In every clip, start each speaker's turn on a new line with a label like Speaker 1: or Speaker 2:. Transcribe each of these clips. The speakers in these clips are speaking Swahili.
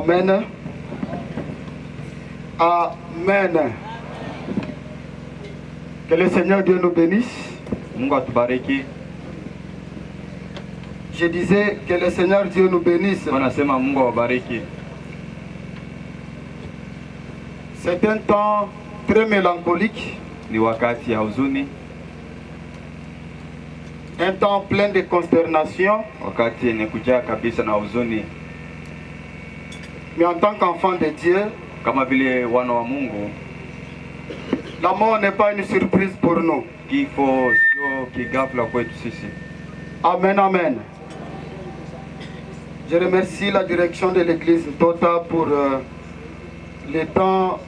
Speaker 1: Amen. Amen. Que le Seigneur Dieu nous bénisse.
Speaker 2: Mungu atubariki.
Speaker 1: Je disais que le Seigneur Dieu nous bénisse.
Speaker 2: Wanasema Mungu awabariki.
Speaker 1: C'est un temps très mélancolique.
Speaker 2: Ni wakati ya huzuni.
Speaker 1: Un temps plein de consternation.
Speaker 2: Wakati yenye kujaa kabisa na huzuni.
Speaker 1: Mais en tant qu'enfant de Dieu,
Speaker 2: kama vile wana wa Mungu,
Speaker 1: la mort n'est pas une surprise pour nous.
Speaker 2: Kifo sio kigafla kwetu sisi.
Speaker 1: Amen, amen. Je remercie la direction de l'église Tota pour le temps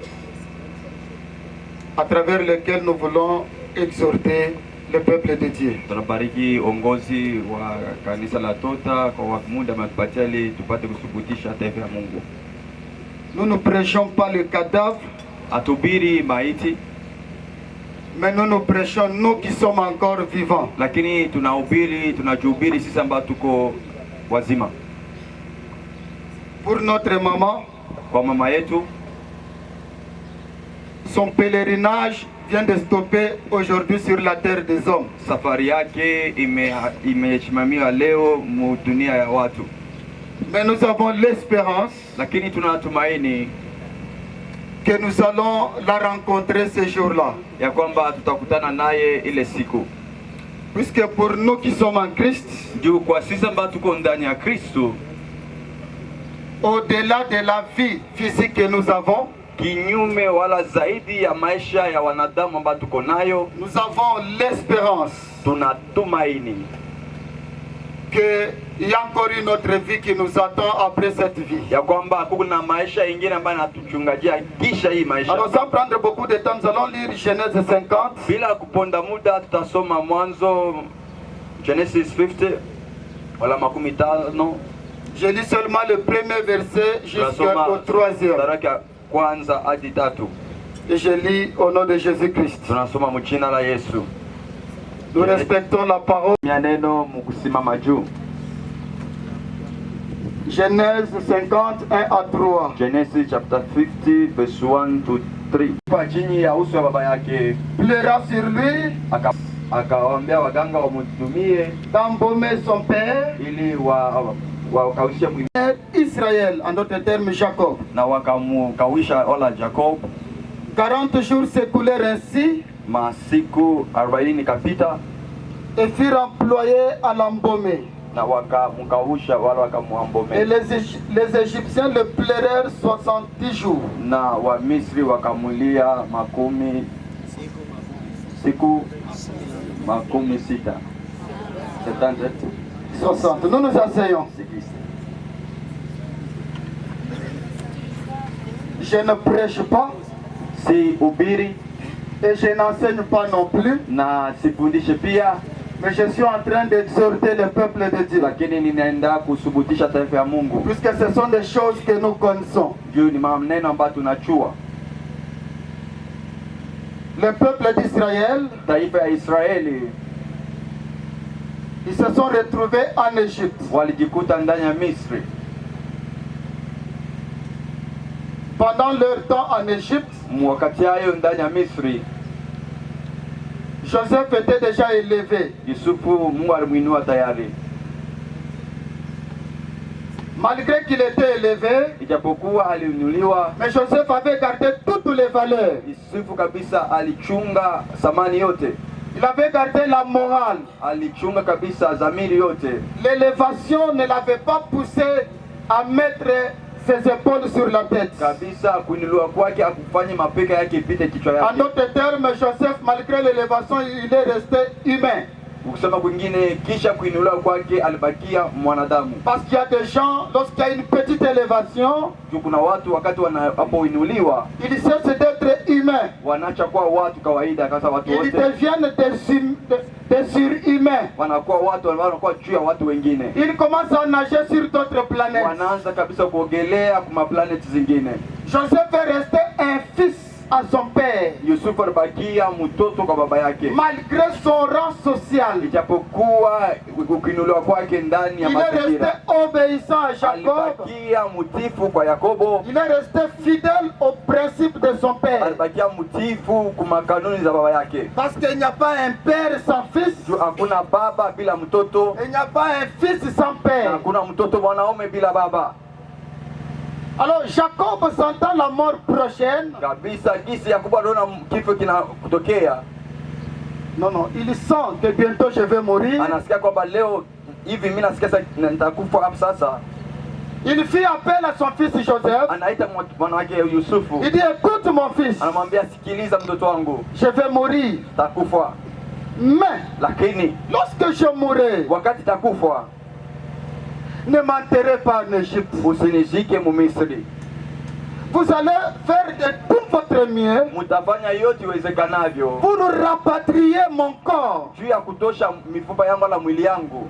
Speaker 1: à travers lequel nous voulons exhorter le peuple de Dieu.
Speaker 2: Tunabariki ongozi wa kanisa la Tota kwa muda matupatia ili tupate kusubutisha taifa ya Mungu.
Speaker 1: Nous ne prêchons pas le cadavre,
Speaker 2: atubiri maiti,
Speaker 1: mais nous prêchons nous qui sommes encore vivants.
Speaker 2: Lakini tunajihubiri sisi ambao tuko wazima.
Speaker 1: Pour notre maman,
Speaker 2: kwa mama yetu,
Speaker 1: son pèlerinage vient de stopper aujourd'hui sur la terre des hommes.
Speaker 2: Safari yake imesimamiwa leo mu dunia ya watu.
Speaker 1: Mais nous avons l'espérance,
Speaker 2: lakini tunatumaini
Speaker 1: que nous allons la rencontrer ce jour-là.
Speaker 2: Ya kwamba tutakutana naye ile siku.
Speaker 1: Puisque pour nous qui sommes en Christ,
Speaker 2: juu kwa sisi ambao tuko ndani ya Kristo,
Speaker 1: au-delà de la vie physique que nous avons,
Speaker 2: kinyume wala zaidi ya maisha ya wanadamu ambao tuko nayo,
Speaker 1: nous avons l'espérance,
Speaker 2: tunatumaini
Speaker 1: que il y a encore une autre vie qui nous attend après cette vie.
Speaker 2: Ya kwamba kuna maisha ingine ambayo natuchungajia kisha hii maisha.
Speaker 1: Alors sans prendre beaucoup de temps, nous allons lire Genèse 50.
Speaker 2: Bila kuponda muda tutasoma Mwanzo Genesis 50 wala 50.
Speaker 1: Je lis seulement le premier verset jusqu'au troisième.
Speaker 2: Baraka kwanza hadi tatu.
Speaker 1: Et je lis au nom de Jésus-Christ.
Speaker 2: Tunasoma mu jina la Yesu.
Speaker 1: Nous respectons la parole.
Speaker 2: Neno mukusimama juu.
Speaker 1: Genèse 50, 1 à 3.
Speaker 2: Genesis chapter 50 verse 1 to 3. Kwa chini ya uso wa baba yake
Speaker 1: pleura sur lui,
Speaker 2: akawaambia waganga wamhudumie,
Speaker 1: d'embaumer son père,
Speaker 2: ili wakaushe mwili
Speaker 1: Israël, en d'autres termes Jacob.
Speaker 2: Na wakamukawisha wala Jacob.
Speaker 1: 40 jours s'écoulèrent ainsi,
Speaker 2: masiku 40 kapita,
Speaker 1: et furent employés à l'embaumer.
Speaker 2: Na wakamukawisha wala wakamuambome.
Speaker 1: Et les Égyptiens le pleurèrent 70 jours.
Speaker 2: Na wa Misri wakamulia siku makumi sita.
Speaker 1: 60. Nous nous asseyons. Je ne prêche pas,
Speaker 2: si ubiri,
Speaker 1: et je n'enseigne pas non plus,
Speaker 2: na sifundishe pia,
Speaker 1: mais je suis en train d'exhorter le peuple de Dieu.
Speaker 2: Lakini ninaenda kusubutisha taifa ya Mungu.
Speaker 1: Puisque ce sont des choses que nous connaissons.
Speaker 2: Juu ni maneno ambayo tunachua.
Speaker 1: Le peuple d'Israël,
Speaker 2: taifa ya Israeli,
Speaker 1: ils se sont retrouvés en Égypte.
Speaker 2: Walijikuta ndani ya Misri.
Speaker 1: Pendant leur temps en Égypte,
Speaker 2: wakati hayo ndani ya Misri,
Speaker 1: Joseph était déjà élevé.
Speaker 2: Yusufu Mungu alimuinua tayari.
Speaker 1: Malgré qu'il était élevé,
Speaker 2: ijapokuwa aliinuliwa,
Speaker 1: mais Joseph avait gardé toutes les valeurs.
Speaker 2: Yusufu kabisa alichunga samani yote.
Speaker 1: Il avait gardé la morale.
Speaker 2: Alichunga kabisa zamiri yote.
Speaker 1: L'élévation ne l'avait pas poussé à mettre ses épaules sur la tête.
Speaker 2: Kabisa kuinuliwa kwake akufanye mapeka yake ipite kichwa yake.
Speaker 1: En d'autres termes, Joseph, malgré l'élévation, il est resté humain.
Speaker 2: Ukisema kwingine, kisha kuinuliwa kwake alibakia mwanadamu.
Speaker 1: Parce qu'il y a des gens, lorsqu'il y a une petite élévation,
Speaker 2: kuna watu wakati wanapoinuliwa,
Speaker 1: ils cessent d'être humains.
Speaker 2: Wanaacha kuwa watu kawaida kama watu wote.
Speaker 1: Ils deviennent des surhumains.
Speaker 2: Wanakuwa watu wanakuwa juu ya watu wengine.
Speaker 1: Ils commencent à nager sur d'autres planètes.
Speaker 2: Wanaanza kabisa kuogelea kwa planeti zingine.
Speaker 1: Joseph est resté un fils à son père.
Speaker 2: Yusufu alibakia mtoto kwa baba yake.
Speaker 1: Malgré son rang social,
Speaker 2: Ijapokuwa ukinuliwa kwake ndani ya
Speaker 1: il est resté
Speaker 2: mazingira,
Speaker 1: obéissant à Jacob.
Speaker 2: alibakia mtifu kwa Yakobo.
Speaker 1: Il est resté fidèle au principe de son père.
Speaker 2: Alibakia mtifu kwa kanuni za baba yake.
Speaker 1: Parce qu'il n'y a pas un père sans fils.
Speaker 2: Juu hakuna baba bila mtoto,
Speaker 1: Il n'y a pas un fils sans
Speaker 2: na
Speaker 1: père.
Speaker 2: hakuna mtoto mwanaume bila baba.
Speaker 1: Alors Jacob sentant la mort prochaine,
Speaker 2: Kabisa gisi Yakobo anaona kifo kinatokea,
Speaker 1: non, il sent que bientôt je vais mourir.
Speaker 2: anasikia kwamba leo hivi mimi nasikia nitakufa hapo sasa.
Speaker 1: Il fit appel à son fils Joseph.
Speaker 2: Anaita mwana wake Yusufu,
Speaker 1: Il dit, écoute mon fils,
Speaker 2: anamwambia sikiliza mtoto wangu,
Speaker 1: je vais mourir.
Speaker 2: takufa,
Speaker 1: Mais
Speaker 2: lakini
Speaker 1: lorsque je mourrai,
Speaker 2: wakati takufa
Speaker 1: ne m'enterrez pas en Égypte.
Speaker 2: usinizike mu Misri.
Speaker 1: Vous allez faire de tout votre mieux
Speaker 2: Mutafanya yote iwezekanavyo
Speaker 1: pour rapatrier mon corps,
Speaker 2: juu ya kutosha mifupa yangu na mwili yangu,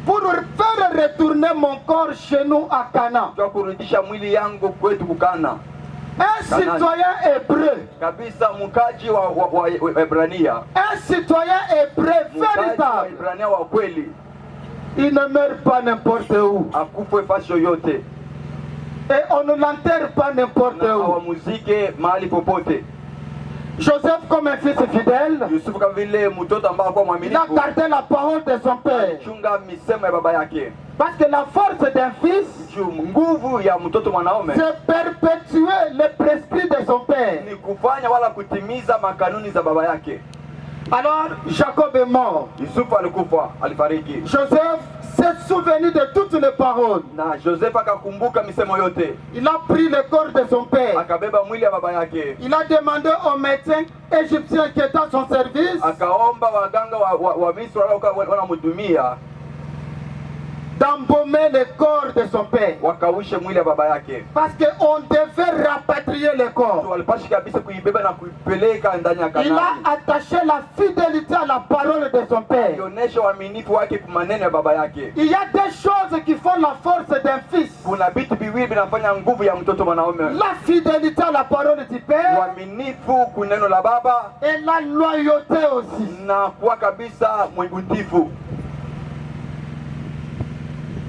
Speaker 1: pour faire retourner mon corps chez nous à Canaan.
Speaker 2: juu ya kurudisha mwili yangu kwetu kukana.
Speaker 1: Un citoyen hébreu,
Speaker 2: Kabisa mkaji wa Ebrania,
Speaker 1: un citoyen hébreu
Speaker 2: mkaji wa
Speaker 1: véritable,
Speaker 2: Ebrania wa kweli,
Speaker 1: il ne meurt pas n'importe où.
Speaker 2: akufe fasi yoyote
Speaker 1: Et on ne l'enterre pas n'importe
Speaker 2: na
Speaker 1: où.
Speaker 2: awamuzike mahali popote.
Speaker 1: Joseph, comme un fils fidèle,
Speaker 2: Yusufu kama vile mtoto ambaye alikuwa
Speaker 1: il a
Speaker 2: mwaminifu,
Speaker 1: gardé la parole de son père.
Speaker 2: chunga misemo ya baba yake.
Speaker 1: Parce que la force d'un fils,
Speaker 2: Juu nguvu ya mtoto mwanaume
Speaker 1: c'est perpétuer le prescrit de son père.
Speaker 2: ni kufanya wala kutimiza makanuni za baba yake.
Speaker 1: Alors, Jacob est mort.
Speaker 2: Yusufu alikufa, alifariki,
Speaker 1: Joseph s'est souvenu de toutes les paroles.
Speaker 2: na Joseph akakumbuka misemo yote,
Speaker 1: Il a pris le corps de son père.
Speaker 2: akabeba mwili ya baba yake,
Speaker 1: Il a demandé au médecin égyptien qui était à son service
Speaker 2: akaomba waganga wa Misri wanamhudumia
Speaker 1: d'embaumer le corps de son père.
Speaker 2: wakaushe mwili ya baba yake.
Speaker 1: Parce qu'on devait rapatrier le corps.
Speaker 2: Walipashi kabisa kuibeba na kuipeleka ndani ya
Speaker 1: Il
Speaker 2: Kanaani.
Speaker 1: a attaché la fidélité à la parole de son père.
Speaker 2: Alionyesha uaminifu wake kwa maneno ya baba yake.
Speaker 1: Il y a des choses qui font la force d'un fils.
Speaker 2: Kuna vitu viwili vinafanya nguvu ya mtoto mwanaume:
Speaker 1: La fidélité à la parole du père
Speaker 2: uaminifu kwa neno la baba
Speaker 1: et la loyauté aussi.
Speaker 2: na kuwa kabisa mwaminifu.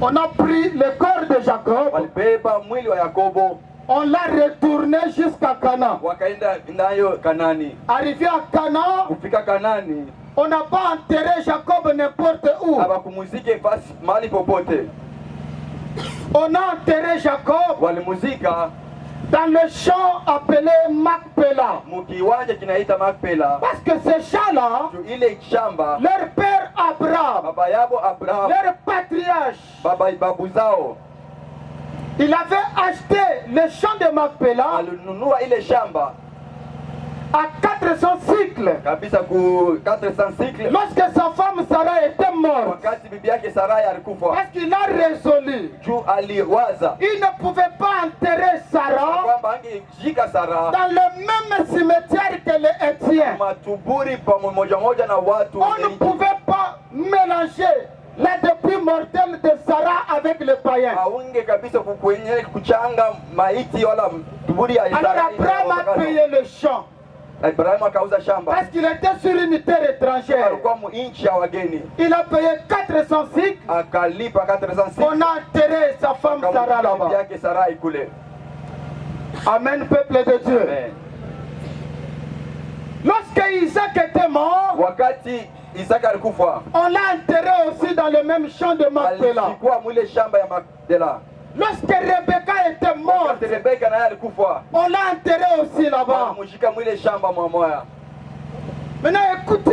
Speaker 1: On a pris le corps de Jacob,
Speaker 2: Walibeba mwili wa Yakobo
Speaker 1: on l'a retourné jusqu'à Canaan.
Speaker 2: wakaenda nayo Kanani.
Speaker 1: Arrivé à Canaan,
Speaker 2: Kufika Kanani,
Speaker 1: on n'a pas enterré Jacob n'importe où.
Speaker 2: hawakumuzike fasi mahali popote,
Speaker 1: On a enterré Jacob
Speaker 2: walimuzika
Speaker 1: dans le champ appelé Macpéla.
Speaker 2: mukiwanja kinaita Makpela.
Speaker 1: Parce que ces champs-là,
Speaker 2: Juu ile shamba
Speaker 1: leur père Abraham,
Speaker 2: baba yabo Abraham,
Speaker 1: leur patriarche,
Speaker 2: babu zao
Speaker 1: il avait acheté le champ de Macpéla
Speaker 2: alinunua ile shamba
Speaker 1: à 400 cycles.
Speaker 2: kabisa ku 400 cycles,
Speaker 1: Lorsque sa femme Sarah était morte,
Speaker 2: wakati bibi yake Sarai alikufa.
Speaker 1: parce qu'il a résolu,
Speaker 2: Juu aliwaza
Speaker 1: il ne pouvait pas enterrer Sarah
Speaker 2: kwamba angejika Sara
Speaker 1: dans le même cimetière que les Étiens.
Speaker 2: matuburi pamoja moja na watu
Speaker 1: On ne
Speaker 2: wengi.
Speaker 1: pouvait pas mélanger la dépouille mortelle de Sarah avec le païen.
Speaker 2: Haunge kabisa kukwenye kuchanga maiti wala tuburi ya
Speaker 1: Alors
Speaker 2: Sarai.
Speaker 1: Abraham a payé le champ
Speaker 2: Ibrahim akauza shamba,
Speaker 1: parce qu'il était sur une terre étrangère.
Speaker 2: alikuwa nchi ya wageni,
Speaker 1: Il a payé 400 cycles.
Speaker 2: akalipa 400
Speaker 1: On
Speaker 2: cycles,
Speaker 1: a enterré sa femme Sarah
Speaker 2: bibi
Speaker 1: là-bas.
Speaker 2: yake Sarai kule.
Speaker 1: Amen, peuple de Dieu.
Speaker 2: Amen.
Speaker 1: Lorsque Isaac était mort,
Speaker 2: Wakati Isaka alikufa,
Speaker 1: on l'a enterré aussi dans le même champ de Macpéla.
Speaker 2: alikuwa mwile shamba ya Makpela.
Speaker 1: Lorsque Rebecca était morte,
Speaker 2: Wakati Rebeka naye alikufa,
Speaker 1: on l'a enterré aussi là-bas.
Speaker 2: walimushika mwile shamba mwamoya.
Speaker 1: Maintenant écoutez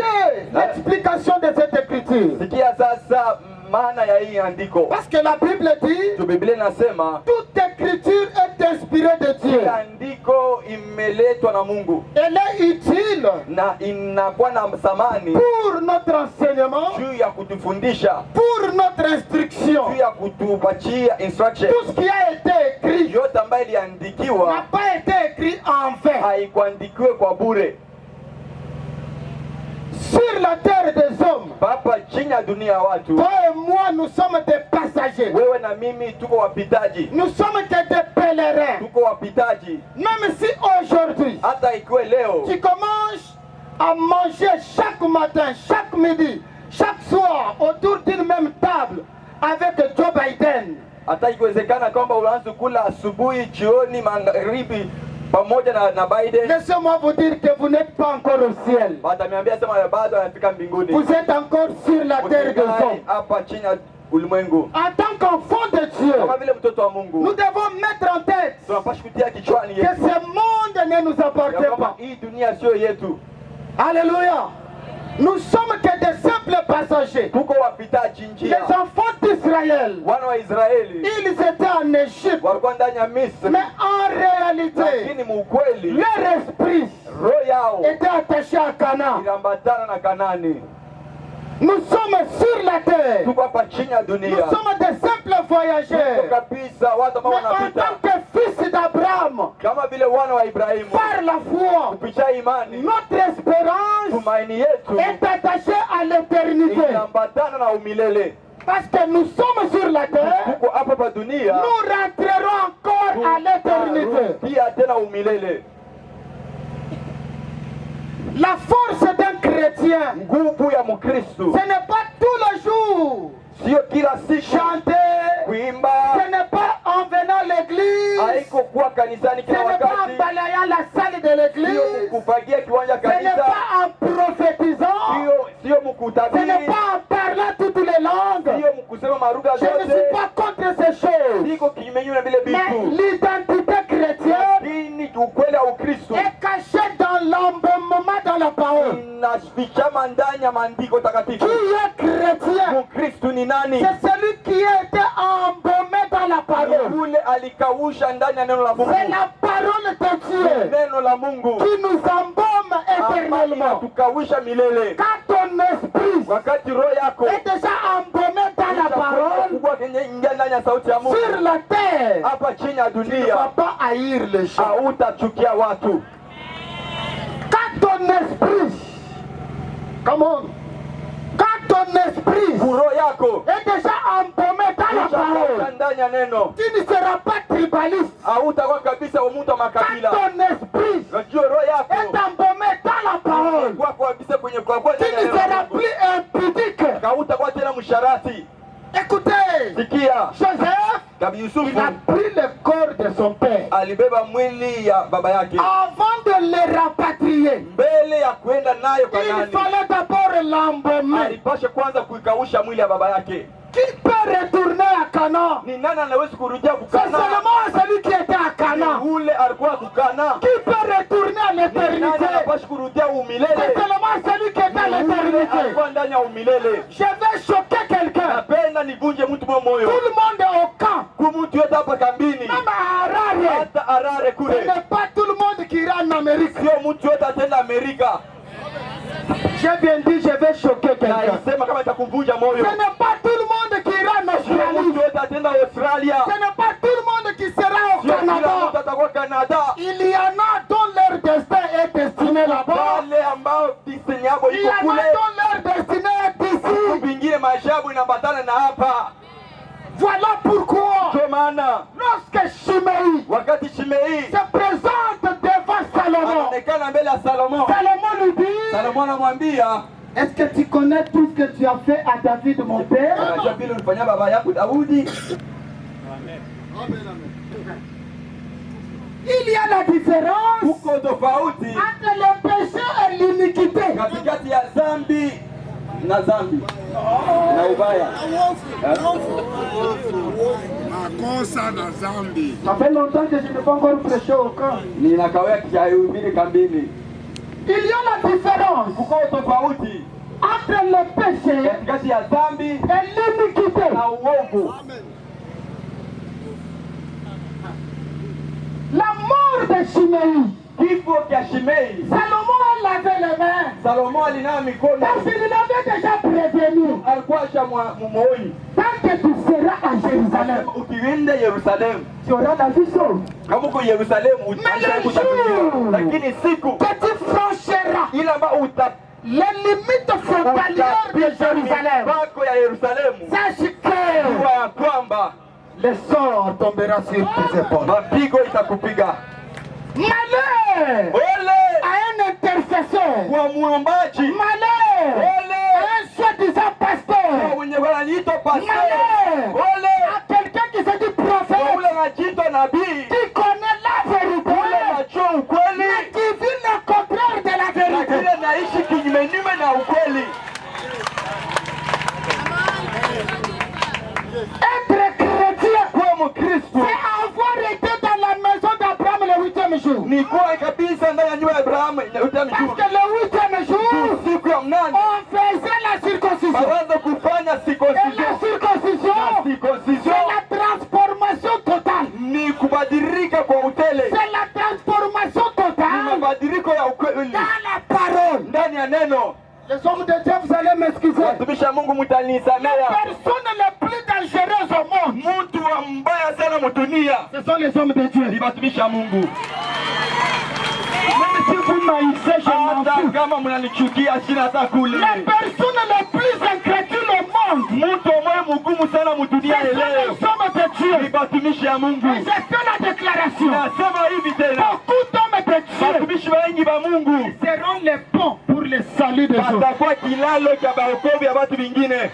Speaker 1: l'explication de cette écriture.
Speaker 2: Sikia sasa maana ya hii andiko.
Speaker 1: Parce que la Bible dit,
Speaker 2: Biblia inasema
Speaker 1: toute écriture est inspirée de Dieu.
Speaker 2: kila andiko imeletwa na Mungu
Speaker 1: Elle est utile
Speaker 2: na inakuwa na thamani
Speaker 1: pour notre enseignement,
Speaker 2: juu ya kutufundisha,
Speaker 1: pour notre instruction.
Speaker 2: juu ya kutupatia instruction.
Speaker 1: Tout ce qui a été écrit
Speaker 2: Yote ambayo
Speaker 1: n'a
Speaker 2: iliandikiwa
Speaker 1: pas été écrit en vain.
Speaker 2: haikuandikiwe kwa bure.
Speaker 1: sur la terre des hommes.
Speaker 2: Hapa chini ya dunia ya watu,
Speaker 1: Toi et moi, nous sommes des passagers.
Speaker 2: wewe na mimi tuko wapitaji.
Speaker 1: Nous sommes que des pèlerins.
Speaker 2: Tuko wapitaji.
Speaker 1: Même si aujourd'hui,
Speaker 2: Hata ikiwe leo
Speaker 1: tu commences à manger chaque matin, chaque midi, chaque soir, autour d'une même table avec Joe Biden.
Speaker 2: hata ikiwezekana kwamba unaanza kula asubuhi, jioni, magharibi pamoja na Biden.
Speaker 1: Laissez-moi vous dire que vous n'êtes pas encore au ciel.
Speaker 2: Watamiambia sema bado anafika mbinguni.
Speaker 1: Vous êtes encore sur la terre des hommes.
Speaker 2: Hapa chini ya ulimwengu.
Speaker 1: En tant qu'enfant de Dieu,
Speaker 2: Kama vile mtoto wa Mungu,
Speaker 1: nous devons mettre en tête
Speaker 2: tunapaswa kutia kichwani
Speaker 1: que
Speaker 2: yetu
Speaker 1: ce monde ne nous appartient pas.
Speaker 2: hii dunia sio yetu.
Speaker 1: Alléluia. Nous sommes que des simples passagers.
Speaker 2: Tuko wapitaji
Speaker 1: Les
Speaker 2: njia.
Speaker 1: enfants d'Israël,
Speaker 2: Wana wa Israeli
Speaker 1: ils étaient en Égypte.
Speaker 2: walikuwa ndani ya Misri,
Speaker 1: Mais en réalité,
Speaker 2: lakini muukweli
Speaker 1: leur esprit
Speaker 2: roho yao
Speaker 1: était attaché à Canaan.
Speaker 2: iliambatana na Kanani.
Speaker 1: Nous sommes sur la terre.
Speaker 2: Tuko hapa chini ya
Speaker 1: Nous
Speaker 2: dunia.
Speaker 1: sommes des simples
Speaker 2: Tuko
Speaker 1: voyageurs.
Speaker 2: kabisa watu ambao
Speaker 1: Mais en
Speaker 2: wanapita
Speaker 1: tant que fils d'Abraham,
Speaker 2: kama vile wana wa Ibrahimu.
Speaker 1: par la foi,
Speaker 2: Kupitia imani,
Speaker 1: notre espérance
Speaker 2: tumaini yetu
Speaker 1: est attachée à l'éternité.
Speaker 2: iliambatana na umilele.
Speaker 1: Parce que nous sommes sur la terre,
Speaker 2: Tuko hapa pa dunia,
Speaker 1: nous rentrerons encore à l'éternité.
Speaker 2: pia tena umilele.
Speaker 1: La force d'un chrétien,
Speaker 2: Nguvu ya Mkristo
Speaker 1: ce n'est pas tous les jours
Speaker 2: sio kila siku
Speaker 1: chanter,
Speaker 2: kuimba,
Speaker 1: ce n'est pas en venant à l'église,
Speaker 2: haiko kuwa kanisani
Speaker 1: ce
Speaker 2: kila
Speaker 1: n'est pas en
Speaker 2: wakati,
Speaker 1: balayant la salle de
Speaker 2: sio
Speaker 1: l'église,
Speaker 2: kufagia kiwanja
Speaker 1: ce n'est
Speaker 2: kanisa,
Speaker 1: pas en prophétisant,
Speaker 2: sio
Speaker 1: ce
Speaker 2: mkutabiri,
Speaker 1: n'est pas en parlant toutes les langues.
Speaker 2: sio mkusema maruga
Speaker 1: Je ne suis
Speaker 2: zote,
Speaker 1: pas contre ces choses.
Speaker 2: siko kinyume na vile
Speaker 1: Mais
Speaker 2: vitu,
Speaker 1: l'identité chrétienne
Speaker 2: lakini ukweli wa Ukristo
Speaker 1: est cachée dans l'embaumement dans la parole.
Speaker 2: inafichama ndani ya maandiko takatifu.
Speaker 1: Qui est chrétien?
Speaker 2: Mkristo ni nani?
Speaker 1: C'est celui qui a été embaumé dans la parole.
Speaker 2: Yule alikausha ndani ya neno la Mungu,
Speaker 1: C'est la parole de Dieu
Speaker 2: neno la Mungu
Speaker 1: qui nous embaume éternellement.
Speaker 2: tukawisha milele.
Speaker 1: Quand ton esprit
Speaker 2: Wakati roho yako
Speaker 1: est déjà embaumé dans la parole,
Speaker 2: kubwa kenye ingia ndani ya sauti ya Mungu,
Speaker 1: sur la terre,
Speaker 2: hapa chini ya
Speaker 1: tu ne vas
Speaker 2: dunia
Speaker 1: pas haïr les gens.
Speaker 2: hautachukia watu.
Speaker 1: Quand ton esprit, come on, quand ton esprit
Speaker 2: Roho yako
Speaker 1: est déjà embaumé dans la
Speaker 2: ukishakuwa
Speaker 1: parole,
Speaker 2: ndani ya neno,
Speaker 1: tu ne seras pas tribaliste.
Speaker 2: hautakuwa kabisa wa mtu wa
Speaker 1: Quand
Speaker 2: makabila.
Speaker 1: ton esprit
Speaker 2: Unajua roho
Speaker 1: est
Speaker 2: yako
Speaker 1: embaumé dans la parole,
Speaker 2: kwa kabisa kwenye kwa
Speaker 1: tu ne seras plus impudique.
Speaker 2: hautakuwa tena msharati.
Speaker 1: Écoutez,
Speaker 2: Sikia,
Speaker 1: Joseph,
Speaker 2: Nabii
Speaker 1: il
Speaker 2: Yusufu
Speaker 1: a pris le corps de son père.
Speaker 2: alibeba mwili ya baba yake
Speaker 1: Avant de le rapatrier,
Speaker 2: mbele ya kwenda nayo
Speaker 1: il
Speaker 2: Kanaani.
Speaker 1: fallait d'abord l'embaumer.
Speaker 2: Alipasha kwanza kuikausha mwili ya baba yake.
Speaker 1: Qui peut retourner à Canaan?
Speaker 2: Ni nani anaweza kurudia
Speaker 1: C'est
Speaker 2: kukana?
Speaker 1: seulement celui qui était à Canaan.
Speaker 2: Ule alikuwa kukana.
Speaker 1: Qui peut retourner à
Speaker 2: Ni nani
Speaker 1: l'éternité?
Speaker 2: anapasha kurudia
Speaker 1: C'est
Speaker 2: umilele?
Speaker 1: seulement celui qui est à
Speaker 2: Ule
Speaker 1: l'éternité.
Speaker 2: alikuwa ndani ya umilele.
Speaker 1: Je vais choquer quelqu'un.
Speaker 2: Napenda nivunje mtu mwa
Speaker 1: Tout
Speaker 2: moyo.
Speaker 1: le monde est au camp.
Speaker 2: Ku mtu yote hapa kambini.
Speaker 1: Même à Harare.
Speaker 2: Hata Harare
Speaker 1: Ce
Speaker 2: kule.
Speaker 1: n'est pas tout le monde qui ira en Amérique.
Speaker 2: Sio mtu yote atenda Amerika.
Speaker 1: J'ai bien dit, je vais choquer
Speaker 2: Na
Speaker 1: quelqu'un.
Speaker 2: isema kama itakuvunja
Speaker 1: Ce
Speaker 2: moyo.
Speaker 1: n'est pas tout le monde qui ira en
Speaker 2: Sio mtu
Speaker 1: Australie.
Speaker 2: yote atenda Australia.
Speaker 1: Ce n'est pas tout le monde qui sera au
Speaker 2: Sio kila mtu
Speaker 1: Canada.
Speaker 2: atakuwa Canada.
Speaker 1: Il y en a dont leur destin est destiné là-bas.
Speaker 2: Wale ambao destiny yao
Speaker 1: Il y
Speaker 2: iko
Speaker 1: en a
Speaker 2: kule.
Speaker 1: dont leur destinée est ici.
Speaker 2: Vingine maisha yao inaambatana na hapa.
Speaker 1: Voilà pourquoi,
Speaker 2: Ndio maana
Speaker 1: lorsque Shimei
Speaker 2: wakati Shimei
Speaker 1: se présente devant Salomon,
Speaker 2: anaonekana mbele ya Salomo,
Speaker 1: Salomon lui dit,
Speaker 2: Salomo anamwambia,
Speaker 1: est-ce que tu connais tout ce que tu as fait à David mon père?
Speaker 2: unajua vile ulifanyia baba yako Daudi.
Speaker 1: Il y a la différence
Speaker 2: Kuko tofauti
Speaker 1: entre le péché et l'iniquité.
Speaker 2: katikati ya dhambi na dhambi na ubaya.
Speaker 3: Makosa na zambi.
Speaker 1: Ça fait longtemps que je n'ai pas encore prêché au camp.
Speaker 2: Ninakawea kihubiri kambini.
Speaker 1: Il y a la différence
Speaker 2: Kuko tofauti
Speaker 1: entre le péché
Speaker 2: katikati ya dhambi
Speaker 1: et l'iniquité.
Speaker 2: na uovu.
Speaker 1: La mort de Shimei,
Speaker 2: Kifo cha Shimei,
Speaker 1: Salomon lavait les mains
Speaker 2: Salomo alinawa mikono,
Speaker 1: parce qu'il l'avait déjà prévenu.
Speaker 2: alikuwa ashamwoi
Speaker 1: Tant que tu seras à Jérusalem,
Speaker 2: ukienda Yerusalemu,
Speaker 1: tu auras la vie sauve.
Speaker 2: kama uko Yerusalemu
Speaker 1: Mais le
Speaker 2: utakuja,
Speaker 1: jour
Speaker 2: lakini siku
Speaker 1: que tu franchiras
Speaker 2: ile ambayo
Speaker 1: les limites frontalières de Jérusalem.
Speaker 2: mipaka ya Yerusalemu.
Speaker 1: Sache que
Speaker 2: Jua ya kwamba
Speaker 1: le sort tombera sur tes épaules.
Speaker 2: mapigo itakupiga.
Speaker 1: Malheur
Speaker 2: Ole
Speaker 1: à un intercesseur.
Speaker 2: kwa muombaji,
Speaker 1: Malheur
Speaker 2: ole
Speaker 1: à un soi-disant
Speaker 2: kwa
Speaker 1: pasteur.
Speaker 2: mwenye wanajiita pastor,
Speaker 1: Malheur
Speaker 2: ole
Speaker 1: à quelqu'un qui se dit
Speaker 2: kwa
Speaker 1: prophète,
Speaker 2: ule anajiita nabii,
Speaker 1: qui connaît la
Speaker 2: ule
Speaker 1: vérité,
Speaker 2: anajua ukweli,
Speaker 1: qui vit le contraire de la vérité.
Speaker 2: lakini anaishi kinyume na ukweli.
Speaker 1: Être chrétien,
Speaker 2: Kuwa Mkristo
Speaker 1: c'est avoir été dans la maison d'Abraham le 8e jour.
Speaker 2: ni kuwa kabisa ndani ya nyumba ya Abrahamu
Speaker 1: Parce que le 8e jour,
Speaker 2: siku ya mnane
Speaker 1: on faisait la circoncision.
Speaker 2: baanza kufanya
Speaker 1: Et la
Speaker 2: circoncision.
Speaker 1: circoncision,
Speaker 2: Circoncision
Speaker 1: c'est la transformation totale.
Speaker 2: ni kubadilika kwa utele,
Speaker 1: C'est la transformation
Speaker 2: ni
Speaker 1: totale
Speaker 2: mabadiliko ya ukweli
Speaker 1: dans la parole.
Speaker 2: ndani ya neno.
Speaker 1: Les hommes de Dieu, vous allez m'excuser.
Speaker 2: Watumishi wa Mungu mtanisamea,
Speaker 1: Personne le plus dangereuse au monde,
Speaker 2: mtu wa mbaya sana mdunia
Speaker 1: ce sont les hommes de
Speaker 2: ni
Speaker 1: Dieu.
Speaker 2: watumishi wa Mungu.
Speaker 1: Même si vous m'haïssez, je m'en
Speaker 2: Hata
Speaker 1: fous.
Speaker 2: kama mnanichukia sina hata kule.
Speaker 1: Les personnes les plus incrédules au monde,
Speaker 2: Mtu mwe mgumu sana mdunia
Speaker 1: ce sont
Speaker 2: leo
Speaker 1: les hommes de
Speaker 2: ni
Speaker 1: Dieu.
Speaker 2: watumishi wa Mungu.
Speaker 1: Et j'ai fait la déclaration.
Speaker 2: Nasema hivi tena,
Speaker 1: Beaucoup d'hommes de Dieu
Speaker 2: watumishi wengi wa Mungu
Speaker 1: seront les ponts pour le salut des autres.
Speaker 2: watakuwa kilalo cha baokovu ya watu wengine.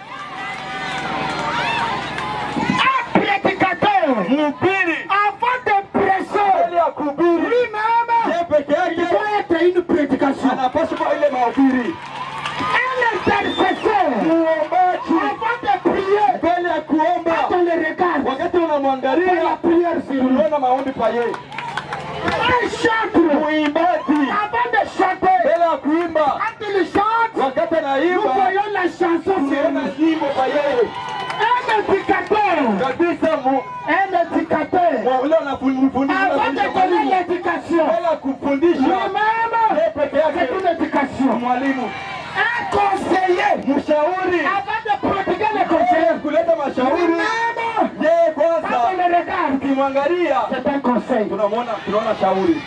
Speaker 1: Un prédicateur,
Speaker 2: Mhubiri
Speaker 1: avant de prêcher,
Speaker 2: mbele ya kuhubiri
Speaker 1: lui-même,
Speaker 2: yeye peke
Speaker 1: il
Speaker 2: yake
Speaker 1: doit être une prédication.
Speaker 2: anapaswa kuwa ile mahubiri.
Speaker 1: Un intercesseur,
Speaker 2: Muombaji
Speaker 1: avant de prier,
Speaker 2: mbele ya kuomba,
Speaker 1: quand on le regarde,
Speaker 2: wakati
Speaker 1: fait la
Speaker 2: unamwangalia
Speaker 1: prière sur lui.
Speaker 2: unaona maombi pa yeye.
Speaker 1: Un chantre,
Speaker 2: Muimbaji
Speaker 1: avant de chanter,
Speaker 2: mbele ya kuimba,
Speaker 1: quand il chante,
Speaker 2: wakati
Speaker 1: nous
Speaker 2: anaimba
Speaker 1: voyons la chanson sur
Speaker 2: unaona
Speaker 1: lui.
Speaker 2: nyimbo pa yeye
Speaker 1: Un éducateur,
Speaker 2: kabisa.
Speaker 1: un éducateur,
Speaker 2: Ule unafundisha
Speaker 1: avant de donner l'éducation,
Speaker 2: mbele ya kufundisha
Speaker 1: lui-même,
Speaker 2: yeye peke
Speaker 1: c'est
Speaker 2: yake
Speaker 1: une éducation.
Speaker 2: mwalimu,
Speaker 1: Un conseiller,
Speaker 2: mshauri
Speaker 1: avant de prodiguer les conseils,
Speaker 2: kuleta mashauri.
Speaker 1: lui-même,
Speaker 2: Yeye
Speaker 1: quand
Speaker 2: kwanza
Speaker 1: on le regarde,
Speaker 2: ukimwangalia
Speaker 1: c'est un conseil.
Speaker 2: tunaona shauri.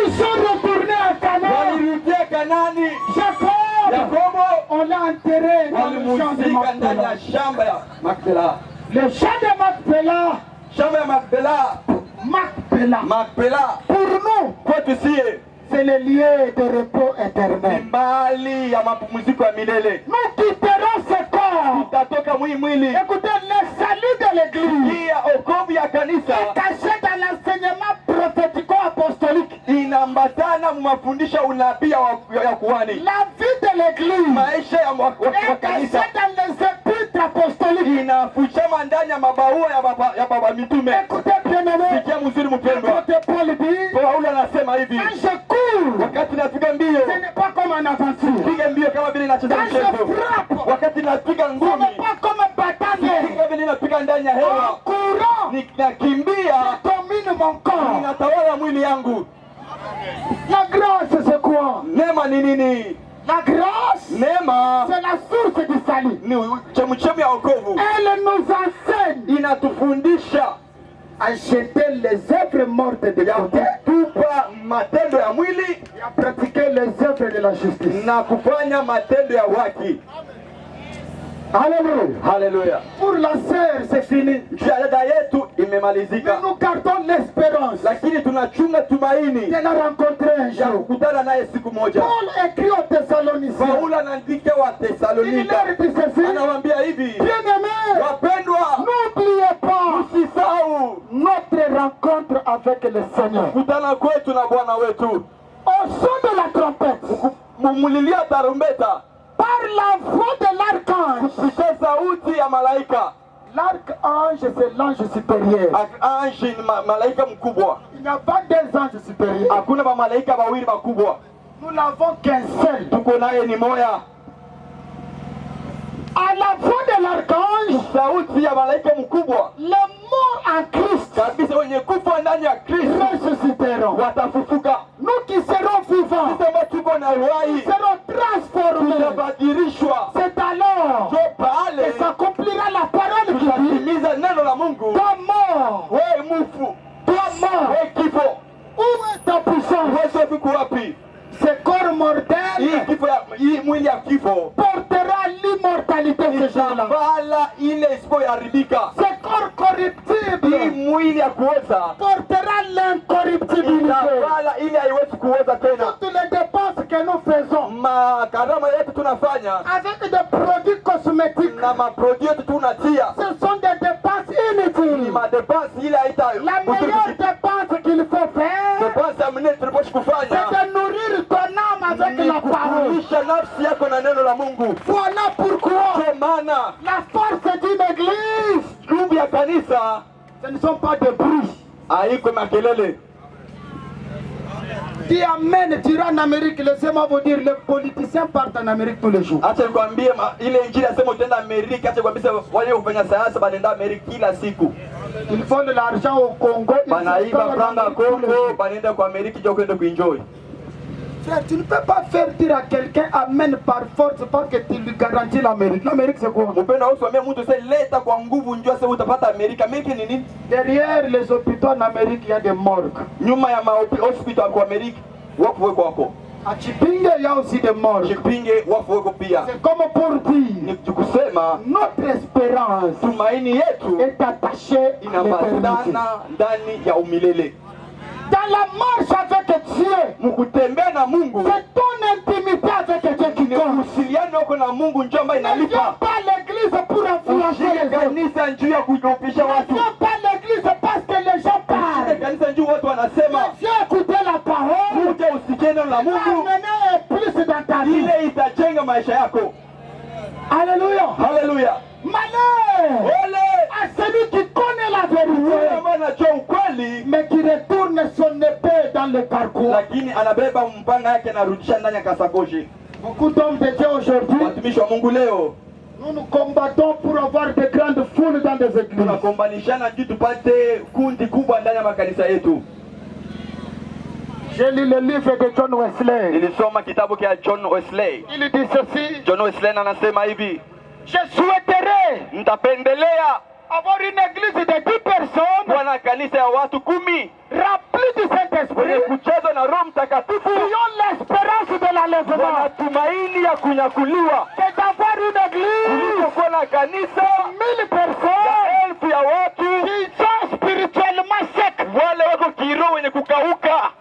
Speaker 1: Ils sont retournés à Canaan.
Speaker 2: Walirudia Kanani,
Speaker 1: Jacob,
Speaker 2: Yakobo
Speaker 1: on l'a enterré dans le champ de
Speaker 2: walimuzika ndani
Speaker 1: Macpéla.
Speaker 2: ya shamba ya Makpela.
Speaker 1: Le champ de Macpéla,
Speaker 2: Shamba ya Makpela,
Speaker 1: Macpéla.
Speaker 2: Makpela
Speaker 1: Pour nous,
Speaker 2: kwetu sie
Speaker 1: c'est le lieu de repos
Speaker 2: ni
Speaker 1: éternel.
Speaker 2: mbali ya mapumziko ya milele.
Speaker 1: Nous quitterons ce corps.
Speaker 2: Tutatoka mwili
Speaker 1: Écoutez, le salut de l'église
Speaker 2: hii ya okovu ya kanisa
Speaker 1: est caché dans l'enseignement prophético-apostolique.
Speaker 2: inaambatana mu mafundisho ya unabii ya kuhani.
Speaker 1: La vie de l'église
Speaker 2: Maisha ya wa
Speaker 1: est
Speaker 2: kanisa
Speaker 1: cachée dans les épîtres apostoliques.
Speaker 2: inafuchama ndani ya mabarua ya baba mitume.
Speaker 1: Écoutez, bien-aimé,
Speaker 2: Sikia mzuri mpendwa,
Speaker 1: apôtre Paul dit,
Speaker 2: Paulo anasema hivi,
Speaker 1: quand je cours,
Speaker 2: wakati napiga mbio
Speaker 1: ce n'est pas comme en aventure.
Speaker 2: piga mbio kama vile nacheza
Speaker 1: Quand
Speaker 2: mchezo.
Speaker 1: je frappe,
Speaker 2: Wakati napiga
Speaker 1: ce
Speaker 2: ngumi
Speaker 1: n'est pas comme bataille.
Speaker 2: kama vile napiga ndani ya
Speaker 1: En
Speaker 2: hewa.
Speaker 1: courant,
Speaker 2: Nakimbia,
Speaker 1: je domine mon corps.
Speaker 2: ninatawala mwili yangu.
Speaker 1: La grâce, c'est quoi?
Speaker 2: Neema ni nini?
Speaker 1: La grâce,
Speaker 2: Neema
Speaker 1: c'est la source du salut.
Speaker 2: ni chemchemi ya wokovu,
Speaker 1: Elle nous enseigne
Speaker 2: inatufundisha
Speaker 1: à jeter les œuvres mortes de
Speaker 2: ya
Speaker 1: côté
Speaker 2: kutupa matendo ya mwili
Speaker 1: et à pratiquer les œuvres de la justice.
Speaker 2: na kufanya matendo ya haki.
Speaker 1: Alléluia.
Speaker 2: Haleluya!
Speaker 1: Pour la sœur, c'est fini.
Speaker 2: Jada yetu
Speaker 1: Mais
Speaker 2: imemalizika,
Speaker 1: nous gardons l'espérance
Speaker 2: lakini tunachunga tumaini
Speaker 1: de la rencontrer un
Speaker 2: ya
Speaker 1: jour.
Speaker 2: kukutana naye siku moja.
Speaker 1: Paul écrit aux Thessaloniciens.
Speaker 2: Paulo anaandikia wa
Speaker 1: Il
Speaker 2: Thessalonika,
Speaker 1: leur dit ceci.
Speaker 2: anawaambia hivi,
Speaker 1: Bien-aimés,
Speaker 2: wapendwa,
Speaker 1: n'oubliez pas
Speaker 2: msisahau
Speaker 1: notre rencontre avec le Seigneur.
Speaker 2: kukutana kwetu na Bwana wetu.
Speaker 1: Au son de la trompette,
Speaker 2: Mumulilia tarumbeta,
Speaker 1: par la voix de l'archange.
Speaker 2: kusikia sauti ya malaika.
Speaker 1: L'archange, c'est l'ange supérieur.
Speaker 2: Ange ni malaika mkubwa,
Speaker 1: Il n'y a pas deux anges supérieurs.
Speaker 2: hakuna mamalaika wawili makubwa,
Speaker 1: Nous n'avons qu'un seul.
Speaker 2: tuko naye ni moya.
Speaker 1: À la voix de l'archange,
Speaker 2: Sauti ya malaika mkubwa
Speaker 1: les morts en Christ
Speaker 2: kabisa, wenye kufa ndani ya Kristo
Speaker 1: ressusciteront.
Speaker 2: watafufuka.
Speaker 1: Nous qui serons vivants
Speaker 2: Sisi ambao tuko na uhai
Speaker 1: serons transformés.
Speaker 2: tutabadilishwa,
Speaker 1: C'est alors
Speaker 2: ndio pale
Speaker 1: que s'accomplira la parole qui dit
Speaker 2: tutatimiza neno la Mungu.
Speaker 1: toi mort,
Speaker 2: Wewe mufu,
Speaker 1: toi mort,
Speaker 2: wewe kifo,
Speaker 1: Où est ta puissance?
Speaker 4: Uwezo viko wapi?
Speaker 1: Ce corps mortel
Speaker 4: Hii mwili ya kifo
Speaker 1: portera l'immortalité ce jour-là.
Speaker 4: itavala ile isipoharibika.
Speaker 1: Ce corps
Speaker 4: Hii
Speaker 1: corruptible
Speaker 4: mwili ya kuoza
Speaker 1: portera l'incorruptibilité.
Speaker 4: itavala ile haiwezi kuoza tena.
Speaker 1: Toutes les dépenses que nous faisons
Speaker 4: Makarama yetu tunafanya
Speaker 1: avec des produits cosmétiques,
Speaker 4: na maproduit yetu tunatia
Speaker 1: ce sont des dépenses
Speaker 4: ni
Speaker 1: inutiles.
Speaker 4: madepense ile haita
Speaker 1: La meilleure dépense qu'il faut faire,
Speaker 4: depense ya mnene tunaposhi kufanya
Speaker 1: c'est de nourrir ton âme avec
Speaker 4: ni
Speaker 1: la parole.
Speaker 4: kukulisha nafsi yako na neno la Mungu.
Speaker 1: Voilà pourquoi
Speaker 4: Kwa maana
Speaker 1: la force d'une église,
Speaker 4: nguvu ya kanisa
Speaker 1: ce ne sont pas des bruits.
Speaker 4: haiko makelele.
Speaker 1: Dis amen, tu iras en Amérique, laissez-moi vous dire, les politiciens partent en Amérique tous les jours.
Speaker 4: Acha nikwambie ile injili yasema utaenda Amerika. Acha nikwambie wale wafanya sayansi wanaenda Amerika kila siku.
Speaker 1: Ils font de l'argent au Congo.
Speaker 4: Banaiba franga Congo, banaenda kwa Amerika ndio kwenda kuenjoy.
Speaker 1: Frère, tu ne peux pas faire dire à quelqu'un amen par force parce que tu lui garantis l'Amérique. L'Amérique c'est quoi?
Speaker 4: Mpenda usiambie mtu sasa leta kwa nguvu njoo sasa utapata Amerika. Amerika ni nini?
Speaker 1: Derrière les hôpitaux en Amérique, il y a des morgues.
Speaker 4: Nyuma ya hospital kwa Amerika wapo weko wako.
Speaker 1: À Chipinge, il y a aussi des morgues.
Speaker 4: Chipinge wapo weko pia.
Speaker 1: C'est comme pour dire,
Speaker 4: Ni kusema
Speaker 1: notre espérance
Speaker 4: tumaini yetu
Speaker 1: est attachée à l'éternité.
Speaker 4: inapatikana ndani ya umilele.
Speaker 1: Dans la marche avec Dieu,
Speaker 4: Mkutembea na Mungu
Speaker 1: c'est ton intimité avec Dieu qui
Speaker 4: ni
Speaker 1: compte.
Speaker 4: uhusiano wako na Mungu njoo ambayo
Speaker 1: Ne viens
Speaker 4: inalipa.
Speaker 1: pas à l'église pour influencer
Speaker 4: Ushike
Speaker 1: les autres.
Speaker 4: kanisa njoo ya kujopisha
Speaker 1: Ne
Speaker 4: watu.
Speaker 1: viens pas à l'église parce que les gens
Speaker 4: Ushike
Speaker 1: parlent.
Speaker 4: kanisa njoo watu wanasema.
Speaker 1: Viens écouter la parole.
Speaker 4: Kuja usikie neno la Mungu
Speaker 1: Amener plus dans ta vie.
Speaker 4: ile itajenga maisha yako.
Speaker 1: Alléluia.
Speaker 4: Haleluya.
Speaker 1: Malheur
Speaker 4: Ole
Speaker 1: à celui qui connaît la
Speaker 4: wewe
Speaker 1: vérité,
Speaker 4: ambaye anajua ukweli
Speaker 1: mais qui retourne son épée dans le carquois.
Speaker 4: lakini anabeba mpanga yake anarudisha ndani ya kasakoshi.
Speaker 1: Beaucoup d'hommes de Dieu aujourd'hui,
Speaker 4: Watumishi wa Mungu leo
Speaker 1: nous nous combattons pour avoir de grandes foules dans des églises.
Speaker 4: tunakombanishana juu tupate kundi kubwa ndani ya makanisa yetu.
Speaker 1: J'ai lu le livre de John Wesley.
Speaker 4: Nilisoma kitabu cha John Wesley.
Speaker 1: Il dit ceci:
Speaker 4: John Wesley anasema hivi,
Speaker 1: je souhaiterais
Speaker 4: nitapendelea
Speaker 1: avoir une église de 10 personnes
Speaker 4: kuwa na kanisa ya watu 10
Speaker 1: remplies du
Speaker 4: wenye
Speaker 1: Saint-Esprit
Speaker 4: kuchezwa na Roho Mtakatifu,
Speaker 1: qui ont l'espérance de l'enlèvement.
Speaker 4: wana tumaini ya kunyakuliwa,
Speaker 1: C'est d'avoir une église
Speaker 4: kuliko kuwa na kanisa
Speaker 1: 1000 personnes
Speaker 4: ya elfu ya watu
Speaker 1: qui sont spirituellement secs.
Speaker 4: wale wako kiroho wenye kukauka.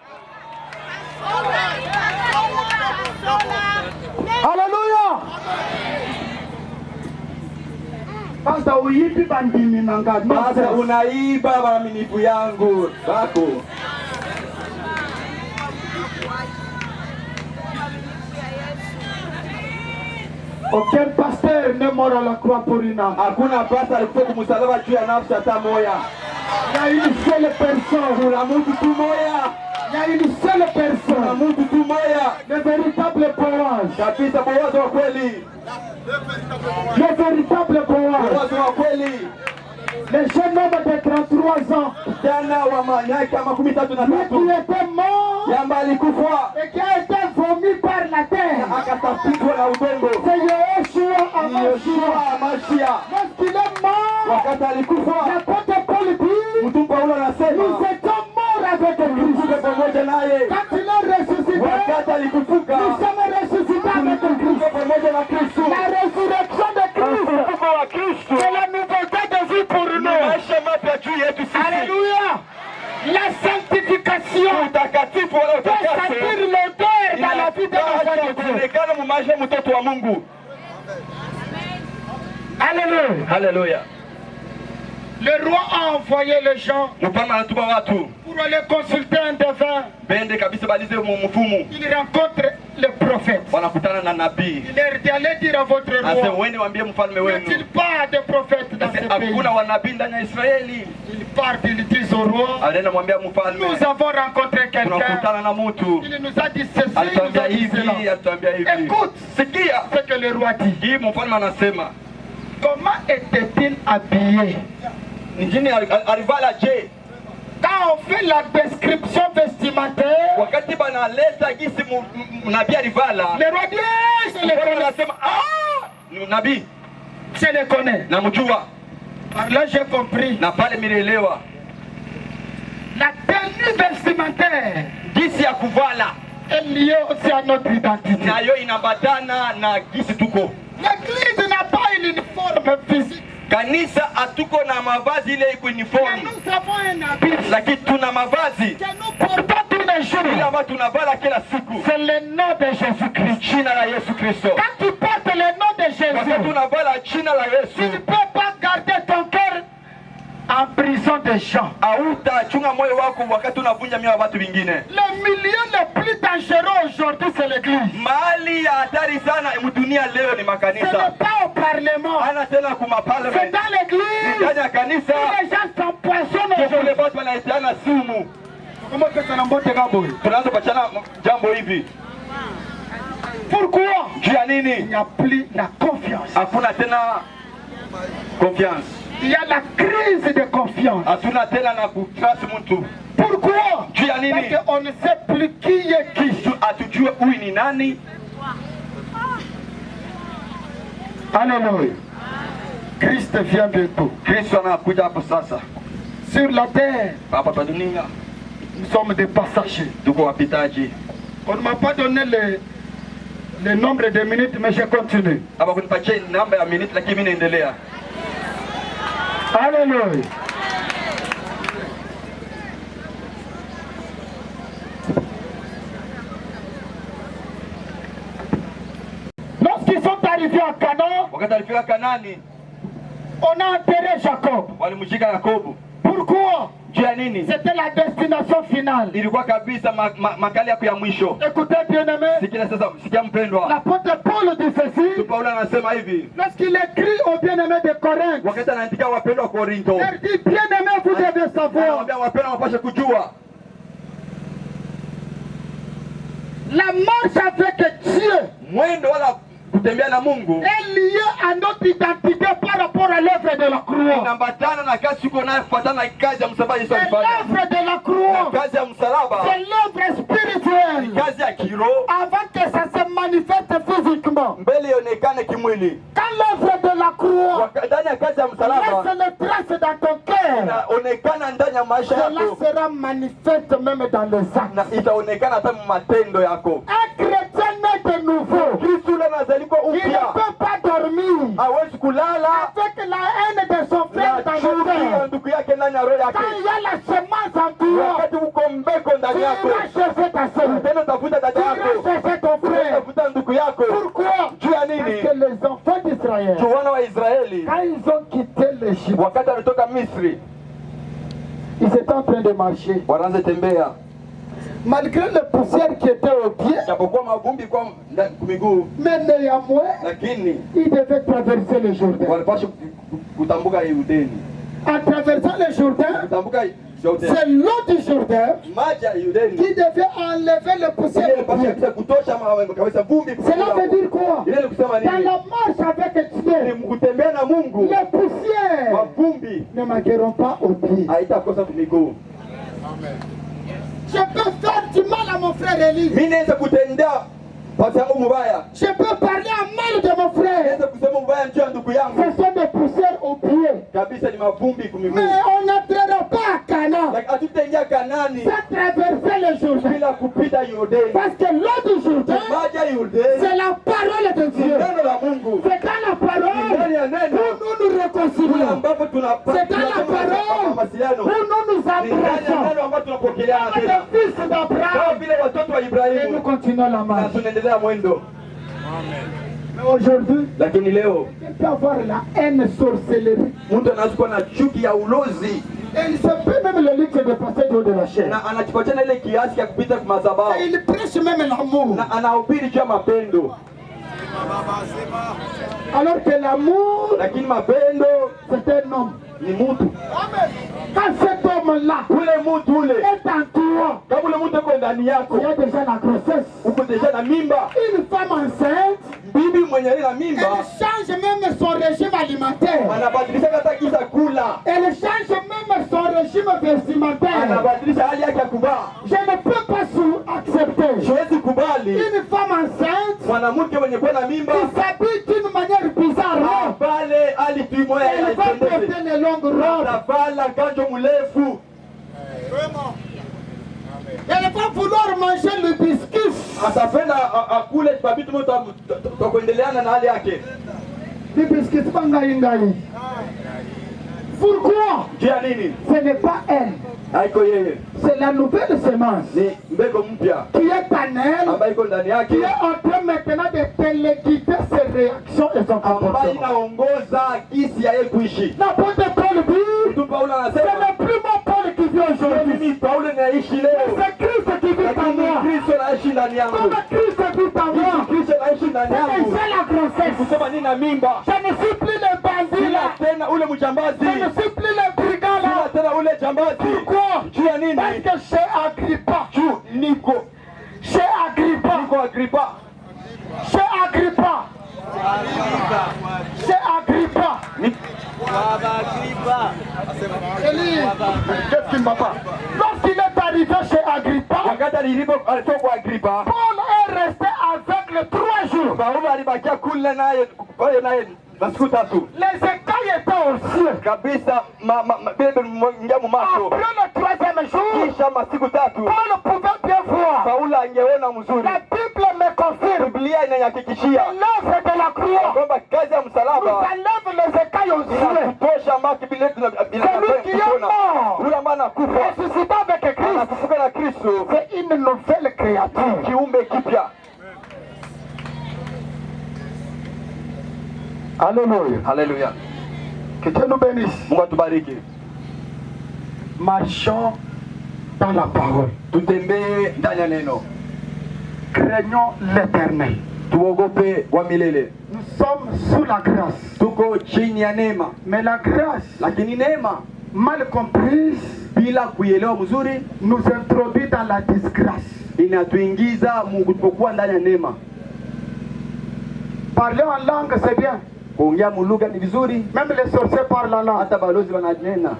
Speaker 1: Alléluia. Sasa uipi bandimi nanga
Speaker 4: Sasa unaiba waaminifu yangu bako.
Speaker 1: aucun pasteur n'est mort à la croix pour une âme.
Speaker 4: Hakuna pasta alikufa kumsalaba juu ya nafsi hata moya.
Speaker 1: Il y a une seule personne.
Speaker 4: Kuna mtu tu moya.
Speaker 1: Il y a une seule
Speaker 4: Kuna
Speaker 1: personne.
Speaker 4: mtu tu moya.
Speaker 1: Le véritable Boaz.
Speaker 4: Kabisa Boazi wa kweli.
Speaker 1: Le véritable Boaz.
Speaker 4: Boazi wa kweli.
Speaker 1: Le jeune homme de 33 ans
Speaker 4: Kijana wa miaka 33
Speaker 1: mais qui était mort
Speaker 4: yamba alikufa
Speaker 1: et qui a été vomi par la terre.
Speaker 4: akatapikwa na udongo.
Speaker 1: C'est Yeshua Amashia.
Speaker 4: Yoshua Amashia
Speaker 1: Lorsqu'il est mort,
Speaker 4: wakati alikufa,
Speaker 1: l'apôtre Paul dit,
Speaker 4: mtume Paulo anasema
Speaker 1: nous étions morts avec
Speaker 4: tulikufa
Speaker 1: Christ.
Speaker 4: pamoja naye.
Speaker 1: Quand il est ressuscité,
Speaker 4: Wakati alikufuka
Speaker 1: nous sommes ressuscités avec Christ.
Speaker 4: tulikufa pamoja na Kristo.
Speaker 1: La résurrection de Christ,
Speaker 4: Ufufuko wa Kristo
Speaker 1: c'est la nouveauté de vie pour
Speaker 4: ni
Speaker 1: nous.
Speaker 4: maisha mapya juu yetu sisi.
Speaker 1: Alléluia. La sanctification
Speaker 4: Utakatifu wala
Speaker 1: peut sentir
Speaker 4: utakase
Speaker 1: l'odeur dans la vie de
Speaker 4: inapaswa
Speaker 1: l'enfant de Dieu.
Speaker 4: kuonekana mu maisha ya mtoto wa Mungu.
Speaker 1: Alléluia.
Speaker 4: Haleluya.
Speaker 1: Le roi a envoyé les gens
Speaker 4: Mfalme anatuma watu
Speaker 1: pour aller consulter un devin.
Speaker 4: bende kabisa balize mfumu,
Speaker 1: Il rencontre le prophète.
Speaker 4: wanakutana na nabii.
Speaker 1: Il leur dit, allez dire à votre
Speaker 4: Asema
Speaker 1: roi,
Speaker 4: wende waambie mfalme
Speaker 1: n'y
Speaker 4: wenu
Speaker 1: a-t-il pas de prophète dans ce pays?
Speaker 4: hakuna wanabii ndani ya Israeli.
Speaker 1: Il part, il dit au roi,
Speaker 4: Alienda mwambia mfalme,
Speaker 1: nous avons rencontré quelqu'un.
Speaker 4: tunakutana na mtu
Speaker 1: Il nous a dit ceci, il nous
Speaker 4: alituambia
Speaker 1: a dit
Speaker 4: hivi,
Speaker 1: cela.
Speaker 4: alituambia hivi.
Speaker 1: Écoute
Speaker 4: Sikia
Speaker 1: ce que le roi dit.
Speaker 4: hii, mfalme anasema
Speaker 1: Comment était-il habillé?
Speaker 4: njini alivala je?
Speaker 1: Quand on fait la description vestimentaire,
Speaker 4: Wakati banaleta gisi nabii alivala,
Speaker 1: le roi dit, je le
Speaker 4: mfalme
Speaker 1: connais.
Speaker 4: anasema ni nabii,
Speaker 1: Je le connais.
Speaker 4: namjua.
Speaker 1: Par là, j'ai compris.
Speaker 4: Na pale milielewa
Speaker 1: La tenue tenue vestimentaire
Speaker 4: gisi ya kuvala
Speaker 1: est liée aussi à notre identité.
Speaker 4: nayo inabatana na gisi tuko.
Speaker 1: L'église n'a pas une uniforme physique.
Speaker 4: Kanisa hatuko na mavazi ile iko
Speaker 1: Mais
Speaker 4: uniforme,
Speaker 1: nous avons un habit
Speaker 4: lakini tuna mavazi
Speaker 1: que nous portons tous les
Speaker 4: ile
Speaker 1: jours.
Speaker 4: ambayo tunavala kila siku.
Speaker 1: C'est le nom de Jésus-Christ.
Speaker 4: Jina la Yesu Kristo.
Speaker 1: Quand tu portes le nom de
Speaker 4: Wakati
Speaker 1: Jésus,
Speaker 4: tunavala jina la
Speaker 1: tu ne
Speaker 4: Yesu,
Speaker 1: peux pas garder ton cœur en prison des gens.
Speaker 4: hautachunga moyo wako wakati unavunja mioyo ya watu wengine.
Speaker 1: Le milieu le plus dangereux aujourd'hui, c'est l'église.
Speaker 4: Mahali ya hatari sana mdunia leo ni
Speaker 1: Ce n'est
Speaker 4: makanisa.
Speaker 1: pas au Parlement.
Speaker 4: Ana tena kuma
Speaker 1: C'est
Speaker 4: parliament.
Speaker 1: dans l'église.
Speaker 4: Ndani ya kanisa
Speaker 1: Les gens s'empoisonnent
Speaker 4: kule
Speaker 1: aujourd'hui.
Speaker 4: watu wanaitiana sumu.
Speaker 1: Comment que ça n'emboîte pas, boy?
Speaker 4: Tunaanza kuachana jambo hivi.
Speaker 1: Pourquoi?
Speaker 4: Juu ya
Speaker 1: Il
Speaker 4: nini?
Speaker 1: n'y a plus la confiance.
Speaker 4: Hakuna tena confiance.
Speaker 1: Il y a la crise de confiance.
Speaker 4: Hatuna tena na kutrust mtu.
Speaker 1: Pourquoi?
Speaker 4: Juu ya nini?
Speaker 1: Parce qu'on ne sait plus qui est qui.
Speaker 4: Hatujue huyu ni nani.
Speaker 1: Alléluia. Christ vient bientôt.
Speaker 4: Kristo anakuja hapo sasa.
Speaker 1: Sur la terre,
Speaker 4: Hapa kwa dunia
Speaker 1: nous sommes des passagers.
Speaker 4: tuko wapitaji.
Speaker 1: On ne m'a pas donné le nombre de minutes, mais je continue.
Speaker 4: Hapa kunipatia namba ya minute lakini mimi naendelea.
Speaker 1: Alléluia. Lorsqu'ils sont arrivés à Canaan,
Speaker 4: Wakati alifika Kanani,
Speaker 1: on a enterré Jacob.
Speaker 4: walimshika Yakobo.
Speaker 1: Pourquoi?
Speaker 4: Juu ya nini?
Speaker 1: C'était la destination finale.
Speaker 4: Ilikuwa kabisa makali yako ya mwisho.
Speaker 1: Écoutez, bien-aimés,
Speaker 4: Sikia sasa, sikia mpendwa.
Speaker 1: l'apôtre Paul dit ceci.
Speaker 4: Paulo anasema hivi.
Speaker 1: Lorsqu'il écrit aux bien-aimés de Corinthe,
Speaker 4: Wakati anaandika wapendwa wa Korinto,
Speaker 1: il dit, bien-aimés, vous devez savoir,
Speaker 4: anawaambia wapendwa wapashe kujua
Speaker 1: la marche avec Dieu
Speaker 4: mwendo wala kutembea na Mungu
Speaker 1: est liée à notre identité par rapport à l'œuvre de la croix.
Speaker 4: inaambatana na kazi uko nayo kufuatana na kazi ya msalaba Yesu
Speaker 1: C'est
Speaker 4: alifanya.
Speaker 1: l'œuvre de la croix.
Speaker 4: Kazi ya msalaba
Speaker 1: C'est l'œuvre spirituelle.
Speaker 4: kazi ya kiroho
Speaker 1: Avant que ça se manifeste physiquement.
Speaker 4: mbele ionekane kimwili.
Speaker 1: Quand l'œuvre de la croix
Speaker 4: Ndani ya kazi ya msalaba
Speaker 1: laisse les traces dans ton cœur,
Speaker 4: inaonekana ndani ya maisha
Speaker 1: cela
Speaker 4: yako
Speaker 1: sera manifeste même dans les actes.
Speaker 4: na itaonekana hata matendo yako.
Speaker 1: Un chrétien né de nouveau,
Speaker 4: Kristo yule anazalikwa
Speaker 1: il ne
Speaker 4: upya,
Speaker 1: peut pas dormir
Speaker 4: hawezi kulala
Speaker 1: avec la haine de son frère
Speaker 4: na
Speaker 1: dans le
Speaker 4: chuki ya
Speaker 1: cœur.
Speaker 4: ndugu yake ndani ya roho
Speaker 1: Quand
Speaker 4: yake.
Speaker 1: il y a la semence en toi,
Speaker 4: Wakati uko mbeko
Speaker 1: tu
Speaker 4: ndani yako,
Speaker 1: iras chercher ta soeur,
Speaker 4: tena utafuta
Speaker 1: tu
Speaker 4: dada
Speaker 1: iras
Speaker 4: yako,
Speaker 1: chercher ton frère.
Speaker 4: utafuta ndugu yako.
Speaker 1: Pourquoi?
Speaker 4: Juu ya
Speaker 1: Parce
Speaker 4: nini?
Speaker 1: que les enfants d'Israël,
Speaker 4: Juu wana wa Israeli
Speaker 1: quand ils ont quitté l'Égypte,
Speaker 4: wakati walitoka Misri
Speaker 1: ils étaient en train de marcher.
Speaker 4: wanaanza tembea,
Speaker 1: Malgré les poussières qui étaient aux pieds,
Speaker 4: japokuwa mavumbi kwa miguu,
Speaker 1: mais néanmoins,
Speaker 4: lakini
Speaker 1: ils devaient traverser le Jourdain.
Speaker 4: walipaswa kutambuka Yudeni,
Speaker 1: En traversant le Jourdain,
Speaker 4: kutambuka Yudeni,
Speaker 1: c'est l'eau du Jourdain
Speaker 4: maji ya Yudeni
Speaker 1: qui devait enlever les poussières
Speaker 4: ile
Speaker 1: aux pieds.
Speaker 4: ilipaswa kabisa kutosha kabisa vumbi.
Speaker 1: Cela veut dire quoi?
Speaker 4: Ile ni kusema
Speaker 1: Dans
Speaker 4: nini?
Speaker 1: la marche avec
Speaker 4: Ni
Speaker 1: Dieu,
Speaker 4: kutembea na Mungu,
Speaker 1: les poussières
Speaker 4: mavumbi
Speaker 1: ne manqueront pas aux pieds.
Speaker 4: haitakosa miguu.
Speaker 1: Je peux faire du mal à mon frère Élie.
Speaker 4: Mimi naweza kutendea pasi yangu mubaya,
Speaker 1: Je peux parler en mal de mon frère.
Speaker 4: naweza kusema mubaya juu ya ndugu yangu,
Speaker 1: Ce sont des poussières aux pieds.
Speaker 4: kabisa ni mavumbi kumiguu.
Speaker 1: Mais on n'entrera pas à Canaan
Speaker 4: Lakini hatutaingia Kanani
Speaker 1: sans traverser le Jourdain.
Speaker 4: bila kupita Yordani.
Speaker 1: Parce que l'eau du Jourdain,
Speaker 4: Maji ya Yordani
Speaker 1: c'est la parole de
Speaker 4: ni
Speaker 1: Dieu.
Speaker 4: neno la Mungu.
Speaker 1: C'est dans la
Speaker 4: Ndani
Speaker 1: parole
Speaker 4: ya neno
Speaker 1: où nous nous
Speaker 4: kule
Speaker 1: réconcilions.
Speaker 4: ambapo
Speaker 1: C'est dans la parole
Speaker 4: mawasiliano,
Speaker 1: où nous nous
Speaker 4: ni ndani ya
Speaker 1: embrassons.
Speaker 4: neno ambapo tunapokeleana
Speaker 1: Comme
Speaker 4: tena
Speaker 1: les fils
Speaker 4: kama
Speaker 1: d'Abraham.
Speaker 4: vile watoto wa
Speaker 1: Et nous
Speaker 4: Ibrahimu,
Speaker 1: continuons la
Speaker 4: na
Speaker 1: marche.
Speaker 4: tunaendelea mwendo.
Speaker 1: Mais aujourd'hui,
Speaker 4: Lakini leo
Speaker 1: il peut avoir la haine sorcellerie.
Speaker 4: mtu anaweza kuwa na chuki ya ulozi
Speaker 1: Et il se peut même le luxe de passer au de la chair.
Speaker 4: na anajipatia na ile kiasi ya kupita kwa madhabahu
Speaker 1: Et il prêche même l'amour.
Speaker 4: na anahubiri juu ya mapendo,
Speaker 1: Alors que l'amour,
Speaker 4: lakini mapendo
Speaker 1: c'est un homme.
Speaker 4: ni mtu.
Speaker 1: Quand cet homme-là
Speaker 4: Ule mtu ule,
Speaker 1: est en toi,
Speaker 4: kama ule mtu uko ndani yako,
Speaker 1: il y a déjà la grossesse.
Speaker 4: uko deja na mimba,
Speaker 1: Une femme enceinte,
Speaker 4: bibi mwenye na
Speaker 1: elle
Speaker 4: mimba
Speaker 1: change même son régime alimentaire.
Speaker 4: anabadilisha hata kisa kula,
Speaker 1: Elle change même son régime vestimentaire.
Speaker 4: anabadilisha hali yake ya kuvaa.
Speaker 1: Je ne peux pas accepter
Speaker 4: Siwezi kubali
Speaker 1: une femme enceinte
Speaker 4: mwanamke mwenye kuwa na mimba
Speaker 1: qui s'habille d'une manière bizarre.
Speaker 4: pale hali tu moya
Speaker 1: Elle va porter les longues robes.
Speaker 4: anavala kanjo mrefu.
Speaker 1: vouloir manger le biscuit.
Speaker 4: atapenda akule babitu moto kuendeleana na hali yake.
Speaker 1: Le biscuit bangaingai. Pourquoi?
Speaker 4: Jia nini?
Speaker 1: Ce n'est pas elle.
Speaker 4: Haiko yeye.
Speaker 1: C'est la nouvelle semence.
Speaker 4: Ni mbegu mpya.
Speaker 1: Qui est en elle.
Speaker 4: Ambayo iko ndani yake.
Speaker 1: Qui est en train maintenant de téléguider ses réactions et son comportement.
Speaker 4: Ambayo inaongoza kisi ya yeye kuishi.
Speaker 1: N'importe Paul dit.
Speaker 4: Mtu Paulo
Speaker 1: Ce
Speaker 4: anasema.
Speaker 1: n'est plus mon Paul qui vit aujourd'hui.
Speaker 4: Mimi Paulo naishi leo.
Speaker 1: C'est Christ qui vit en moi.
Speaker 4: Kristo anaishi ndani yangu.
Speaker 1: Comme Christ vit en moi.
Speaker 4: Kristo anaishi ndani yangu.
Speaker 1: C'est la grossesse.
Speaker 4: Kusema nina mimba.
Speaker 1: Je ne suis plus le bandit là.
Speaker 4: Tena ule mjambazi.
Speaker 1: Je ne suis plus le brigand là.
Speaker 4: Tena ule jambazi.
Speaker 1: Pourquoi?
Speaker 4: Juu ya nini?
Speaker 1: Parce que chez Agrippa.
Speaker 4: Niko Agrippa.
Speaker 1: Chez Agrippa. Qu'est-ce qui ne va pas? Lorsqu'il est arrivé chez Agrippa,
Speaker 4: Wakati alitoka Agrippa,
Speaker 1: Paul est resté aveugle 3 jours.
Speaker 4: Paulo alibakia kule naye masiku 3.
Speaker 1: Les écailles étaient aux cieux.
Speaker 4: Kabisa bebe ngiamu macho.
Speaker 1: Après le 3e jour,
Speaker 4: Kisha masiku 3.
Speaker 1: Paul pouvait bien voir.
Speaker 4: Paulo angeona mzuri.
Speaker 1: La Bible me confirme.
Speaker 4: Biblia inanyakikishia
Speaker 1: L'œuvre de la croix
Speaker 4: kwamba kazi ya
Speaker 1: nous
Speaker 4: msalaba
Speaker 1: enlève les écailles aux cieux.
Speaker 4: inatosha maki bila
Speaker 1: Celui qui est mort,
Speaker 4: yule ambaye anakufa
Speaker 1: ressuscité avec Christ,
Speaker 4: anafufuka na Kristo,
Speaker 1: c'est une nouvelle créature.
Speaker 4: kiumbe kipya.
Speaker 1: Alléluia.
Speaker 4: Haleluya.
Speaker 1: Que Dieu nous bénisse.
Speaker 4: Mungu atubariki.
Speaker 1: Marchons dans la parole.
Speaker 4: Tutembee ndani ya neno.
Speaker 1: Craignons l'Éternel.
Speaker 4: Tuogope wa milele.
Speaker 1: Nous sommes sous la grâce.
Speaker 4: Tuko chini ya neema.
Speaker 1: Mais la grâce,
Speaker 4: Lakini neema
Speaker 1: mal comprise,
Speaker 4: bila kuielewa mzuri
Speaker 1: nous introduit dans la disgrâce.
Speaker 4: inatuingiza kutokuwa ndani ya neema.
Speaker 1: Parler en langue, c'est bien.
Speaker 4: Kuongea mulugha ni vizuri,
Speaker 1: Même les sorciers parlent en langue.
Speaker 4: hata balozi wananena.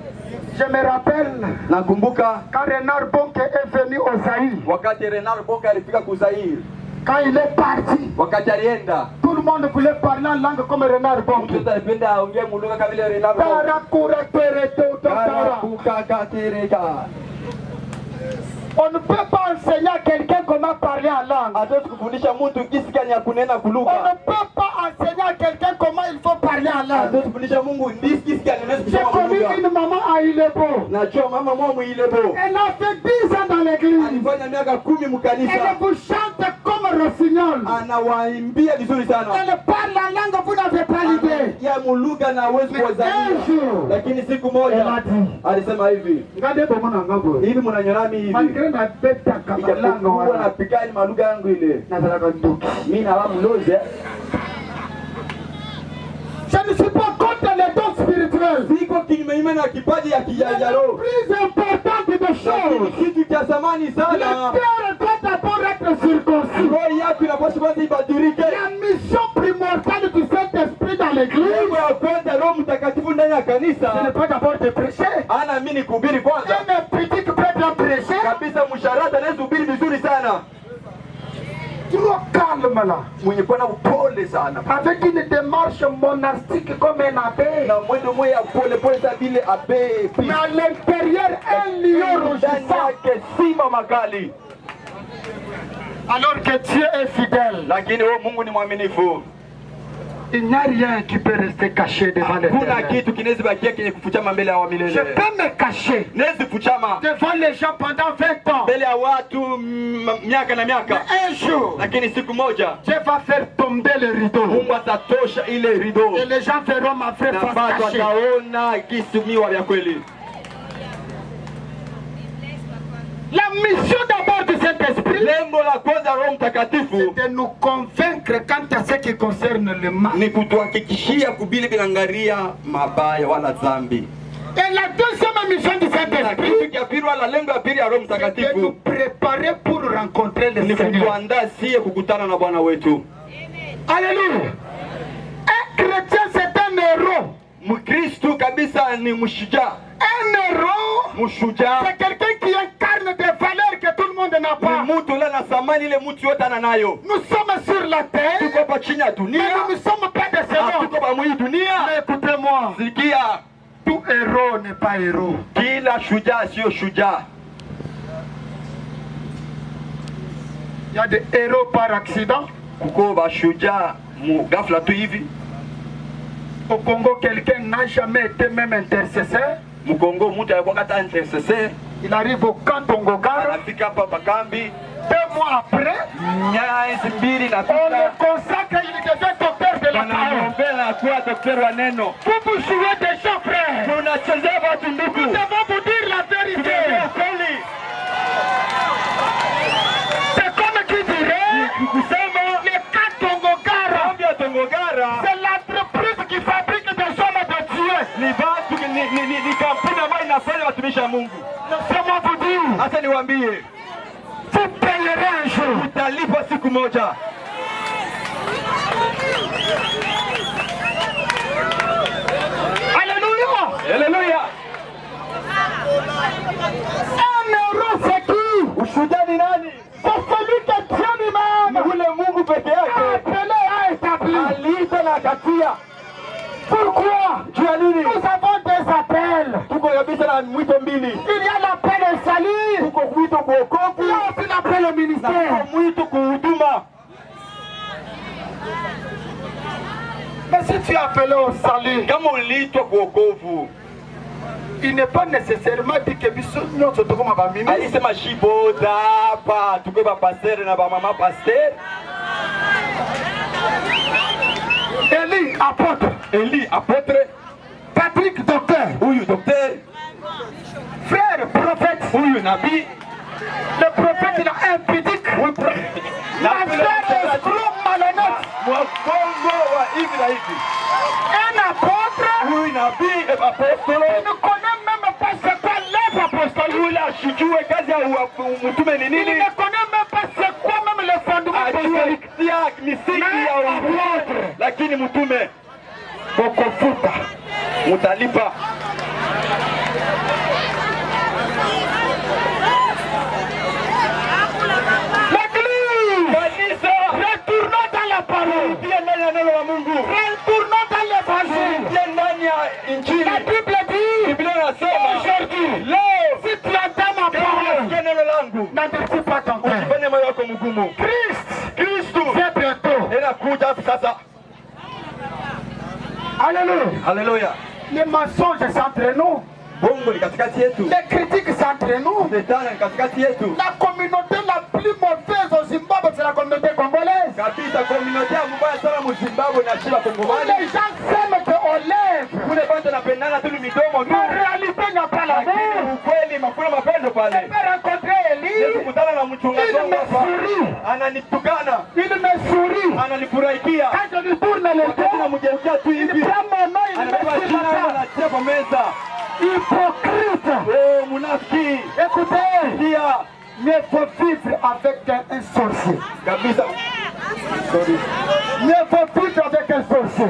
Speaker 1: Je me rappelle
Speaker 4: Nakumbuka
Speaker 1: quand Renard Bonke est venu au Zaïre.
Speaker 4: wakati Renard Bonke alifika kuzairi,
Speaker 1: Quand il est parti,
Speaker 4: wakati alienda,
Speaker 1: tout le monde voulait parler en langue comme Renard Bonke.
Speaker 4: mtu alipenda aongee mulugha kama vile Renard Bonke.
Speaker 1: On ne peut pas enseigner à quelqu'un comment parler en langue.
Speaker 4: Hatuwezi kufundisha mtu jinsi gani ya kunena
Speaker 1: On ne
Speaker 4: kulugha.
Speaker 1: peut pas enseigner à quelqu'un comment il faut parler en langue.
Speaker 4: Hatuwezi kufundisha Mungu jinsi gani anaweza
Speaker 1: J'ai
Speaker 4: kusema
Speaker 1: connu
Speaker 4: kulugha.
Speaker 1: une maman à Ilebo.
Speaker 4: Najua mama mwa Mwilebo
Speaker 1: Elle a fait 10 ans dans l'église.
Speaker 4: alifanya miaka 10 mkanisa,
Speaker 1: Elle vous chante comme Rossignol.
Speaker 4: anawaimbia vizuri sana
Speaker 1: Elle parle la langue, vous n'avez pas l'idée.
Speaker 4: ya mulugha na hawezi kuwazania.
Speaker 1: Un jour,
Speaker 4: Lakini siku
Speaker 1: elle
Speaker 4: moja
Speaker 1: a dit,
Speaker 4: alisema hivi,
Speaker 1: regardez comment on a beau.
Speaker 4: hivi mnanyonami hivi,
Speaker 1: Malgré la bête à Kamalanga,
Speaker 4: ijapokuwa napigani malugha yangu ile, mimi na wamuloze.
Speaker 1: je ne suis pas contre les dons spirituels.
Speaker 4: Siko kinyume na kipaji ya kijajaro,
Speaker 1: Plus importante des
Speaker 4: lakini
Speaker 1: choses,
Speaker 4: kitu cha thamani
Speaker 1: le
Speaker 4: sana,
Speaker 1: cœur doit d'abord être circoncis.
Speaker 4: roho yako inapaswa kwanza ibadilike.
Speaker 1: La mission primordiale du Saint-Esprit dans l'église,
Speaker 4: Mungu ya kwanza, Roho Mtakatifu ndani ya
Speaker 1: ce n'est
Speaker 4: kanisa,
Speaker 1: pas d'abord de prêcher.
Speaker 4: ana mimi kuhubiri kwanza
Speaker 1: Un petit peut être prêché,
Speaker 4: kabisa. Msharata anaweza kuhubiri vizuri sana,
Speaker 1: trop calme là,
Speaker 4: mwenye kuwa na upole sana,
Speaker 1: avec une démarche monastique comme un abbé,
Speaker 4: na mwendo moya ya pole pole sa vile abe,
Speaker 1: mais à l'intérieur un lion
Speaker 4: ndani
Speaker 1: rugissant.
Speaker 4: yake simba makali.
Speaker 1: Alors que Dieu est fidèle,
Speaker 4: Lakini wewe Mungu ni mwaminifu,
Speaker 1: il n'y a rien qui peut rester caché devant
Speaker 4: kuna
Speaker 1: l'Éternel.
Speaker 4: kitu kinaweza bakia kenye kufuchama mbele ya wa
Speaker 1: Je
Speaker 4: milele.
Speaker 1: peux me cacher
Speaker 4: Naweza kufuchama
Speaker 1: devant les gens pendant 20 ans.
Speaker 4: mbele ya watu miaka na
Speaker 1: Mais
Speaker 4: miaka,
Speaker 1: un jour,
Speaker 4: lakini siku moja
Speaker 1: Dieu va faire tomber le rideau.
Speaker 4: Mungu atatosha ile rido
Speaker 1: Et les gens verront ma vraie
Speaker 4: na
Speaker 1: face
Speaker 4: watu
Speaker 1: cachée.
Speaker 4: wataona kisumiwa vya kweli.
Speaker 1: La mission d'abord du Saint-Esprit,
Speaker 4: Lengo la kwanza Roho Mtakatifu
Speaker 1: c'est de nous convaincre quant à ce qui concerne le mal.
Speaker 4: ni kutuhakikishia kubili binangaria mabaya wala dhambi.
Speaker 1: Et la deuxième mission du
Speaker 4: Na
Speaker 1: Saint-Esprit,
Speaker 4: kitu cha pili wala lengo ya pili ya Roho
Speaker 1: c'est de nous
Speaker 4: Mtakatifu
Speaker 1: préparer pour rencontrer le
Speaker 4: ni
Speaker 1: Seigneur.
Speaker 4: kutuandaa sie kukutana na Bwana wetu.
Speaker 1: Alléluia. Un chrétien, c'est un héros.
Speaker 4: Mkristu kabisa ni mshujaa.
Speaker 1: Un héros,
Speaker 4: Mshujaa
Speaker 1: c'est quelqu'un qui incarne des valeurs que tout le monde n'a pas.
Speaker 4: ni mtu ule na thamani ile mtu yote ananayo.
Speaker 1: Nous sommes sur la terre,
Speaker 4: Tuko hapa chini ya
Speaker 1: mais
Speaker 4: dunia,
Speaker 1: nous ne sommes pas de ce monde.
Speaker 4: tuko hapa mwii dunia.
Speaker 1: Mais écoutez-moi,
Speaker 4: Sikia,
Speaker 1: tout héros n'est pas héros.
Speaker 4: kila shujaa sio shujaa.
Speaker 1: Il y a des héros par accident.
Speaker 4: kuko bashujaa ghafla tu hivi.
Speaker 1: Au Congo, quelqu'un n'a jamais été même intercesseur.
Speaker 4: Mu Congo mtu alikuwa kata intercesseur.
Speaker 1: Il arrive au camp Tongogara.
Speaker 4: Anafika hapa pakambi.
Speaker 1: 2 mois après,
Speaker 4: on
Speaker 1: le consacre, il devient docteur de la parole. Vous vous jouez des chants, frères. Nous devons vous dire la vérité. C'est comme qui dirait, le camp Tongogara, c'est l'entreprise qui fabrique des hommes de Dieu. Laissez-moi vous dire, vous payerez un jour.
Speaker 4: Utalipa siku moja.
Speaker 1: Alléluia.
Speaker 4: Alléluia.
Speaker 1: Un héros c'est qui?
Speaker 4: Ushuhuda ni nani?
Speaker 1: C'est celui que Dieu lui-même
Speaker 4: Ni ule Mungu peke
Speaker 1: a
Speaker 4: yake
Speaker 1: appelé, a établi.
Speaker 4: aliita na akatia.
Speaker 1: Pourquoi?
Speaker 4: Juu ya nini?
Speaker 1: Nous avons des appels.
Speaker 4: Tuko kabisa na mwito mbili.
Speaker 1: Il y a l'appel au salut.
Speaker 4: Tuko mwito kuokovu.
Speaker 1: Il y a aussi l'appel au ministère.
Speaker 4: Tuko mwito kuhuduma.
Speaker 1: Mais si tu es appelé au salut,
Speaker 4: Kama uliitwa kuokovu,
Speaker 1: il n'est pas nécessairement dit que nous sommes comme un ministre.
Speaker 4: alisema shiboda hapa tuko ba pasteur na ba mama pasteur.
Speaker 1: Élie, apôtre.
Speaker 4: Eli apôtre,
Speaker 1: Patrick, docteur.
Speaker 4: huyu docteur,
Speaker 1: Frère, prophète.
Speaker 4: huyu nabii.
Speaker 1: Le prophète, il a un pudique. La frère escroc malhonnête.
Speaker 4: Mwakongo wa hivi na hivi.
Speaker 1: Un apôtre.
Speaker 4: Huyu nabii apostolo.
Speaker 1: Il ne connaît même pas ce qu'est l'œuvre apostolique.
Speaker 4: Yule ashijue kazi ya mtume ni
Speaker 1: Il
Speaker 4: nini.
Speaker 1: ne connaît même pas c'est quoi même le fondement apostolique.
Speaker 4: Ajua misingi ya uapostolo. Lakini mtume
Speaker 1: Bokofuta.
Speaker 4: mutalipa.
Speaker 1: L'église.
Speaker 4: Kanisa
Speaker 1: Retournons dans la parole.
Speaker 4: pia ndani ya neno la Mungu.
Speaker 1: Retournons dans l'évangile.
Speaker 4: Pia ndani ya Injili.
Speaker 1: La Bible dit,
Speaker 4: Biblia inasema
Speaker 1: aujourd'hui,
Speaker 4: leo
Speaker 1: si tu entends ma parole,
Speaker 4: sikia neno langu.
Speaker 1: n'endurcis pas ton cœur.
Speaker 4: Usifanye moyo wako mgumu.
Speaker 1: Christ
Speaker 4: Kristo
Speaker 1: vient bientôt.
Speaker 4: anakuja hapo sasa.
Speaker 1: Alléluia.
Speaker 4: Haleluya.
Speaker 1: Les mensonges sont entre nous.
Speaker 4: Bongo ni katikati yetu.
Speaker 1: Les critiques sont entre nous.
Speaker 4: Shetani ni katikati yetu.
Speaker 1: La communauté la plus mauvaise au Zimbabwe, c'est la communauté congolaise.
Speaker 4: Kabisa community ya mbaya sana mu Zimbabwe na Shiba Kongomani.
Speaker 1: Les gens s'aiment qu'on lève.
Speaker 4: Kule bado napendana tu midomo tu.
Speaker 1: Mais en réalité, il n'y a pas l'amour.
Speaker 4: Ukweli makuna mapendo pale.
Speaker 1: Je vais rencontrer Élie.
Speaker 4: Nikutana na mchungaji
Speaker 1: Il me
Speaker 4: hapa.
Speaker 1: sourit.
Speaker 4: Ananitukana.
Speaker 1: Il me sourit.
Speaker 4: Ananifurahikia.
Speaker 1: Quand je lui tourne le
Speaker 4: Wakati
Speaker 1: dos,
Speaker 4: namgeukia tu
Speaker 1: il
Speaker 4: hivi.
Speaker 1: prend mon nom, il
Speaker 4: Anabeba
Speaker 1: me
Speaker 4: jina
Speaker 1: dit
Speaker 4: na tia kwa meza.
Speaker 1: hypocrite.
Speaker 4: Oh munafiki.
Speaker 1: Écoutez,
Speaker 4: Pia
Speaker 1: il faut vivre avec un sorcier.
Speaker 4: kabisa. Sorry.
Speaker 1: Il faut vivre avec un sorcier.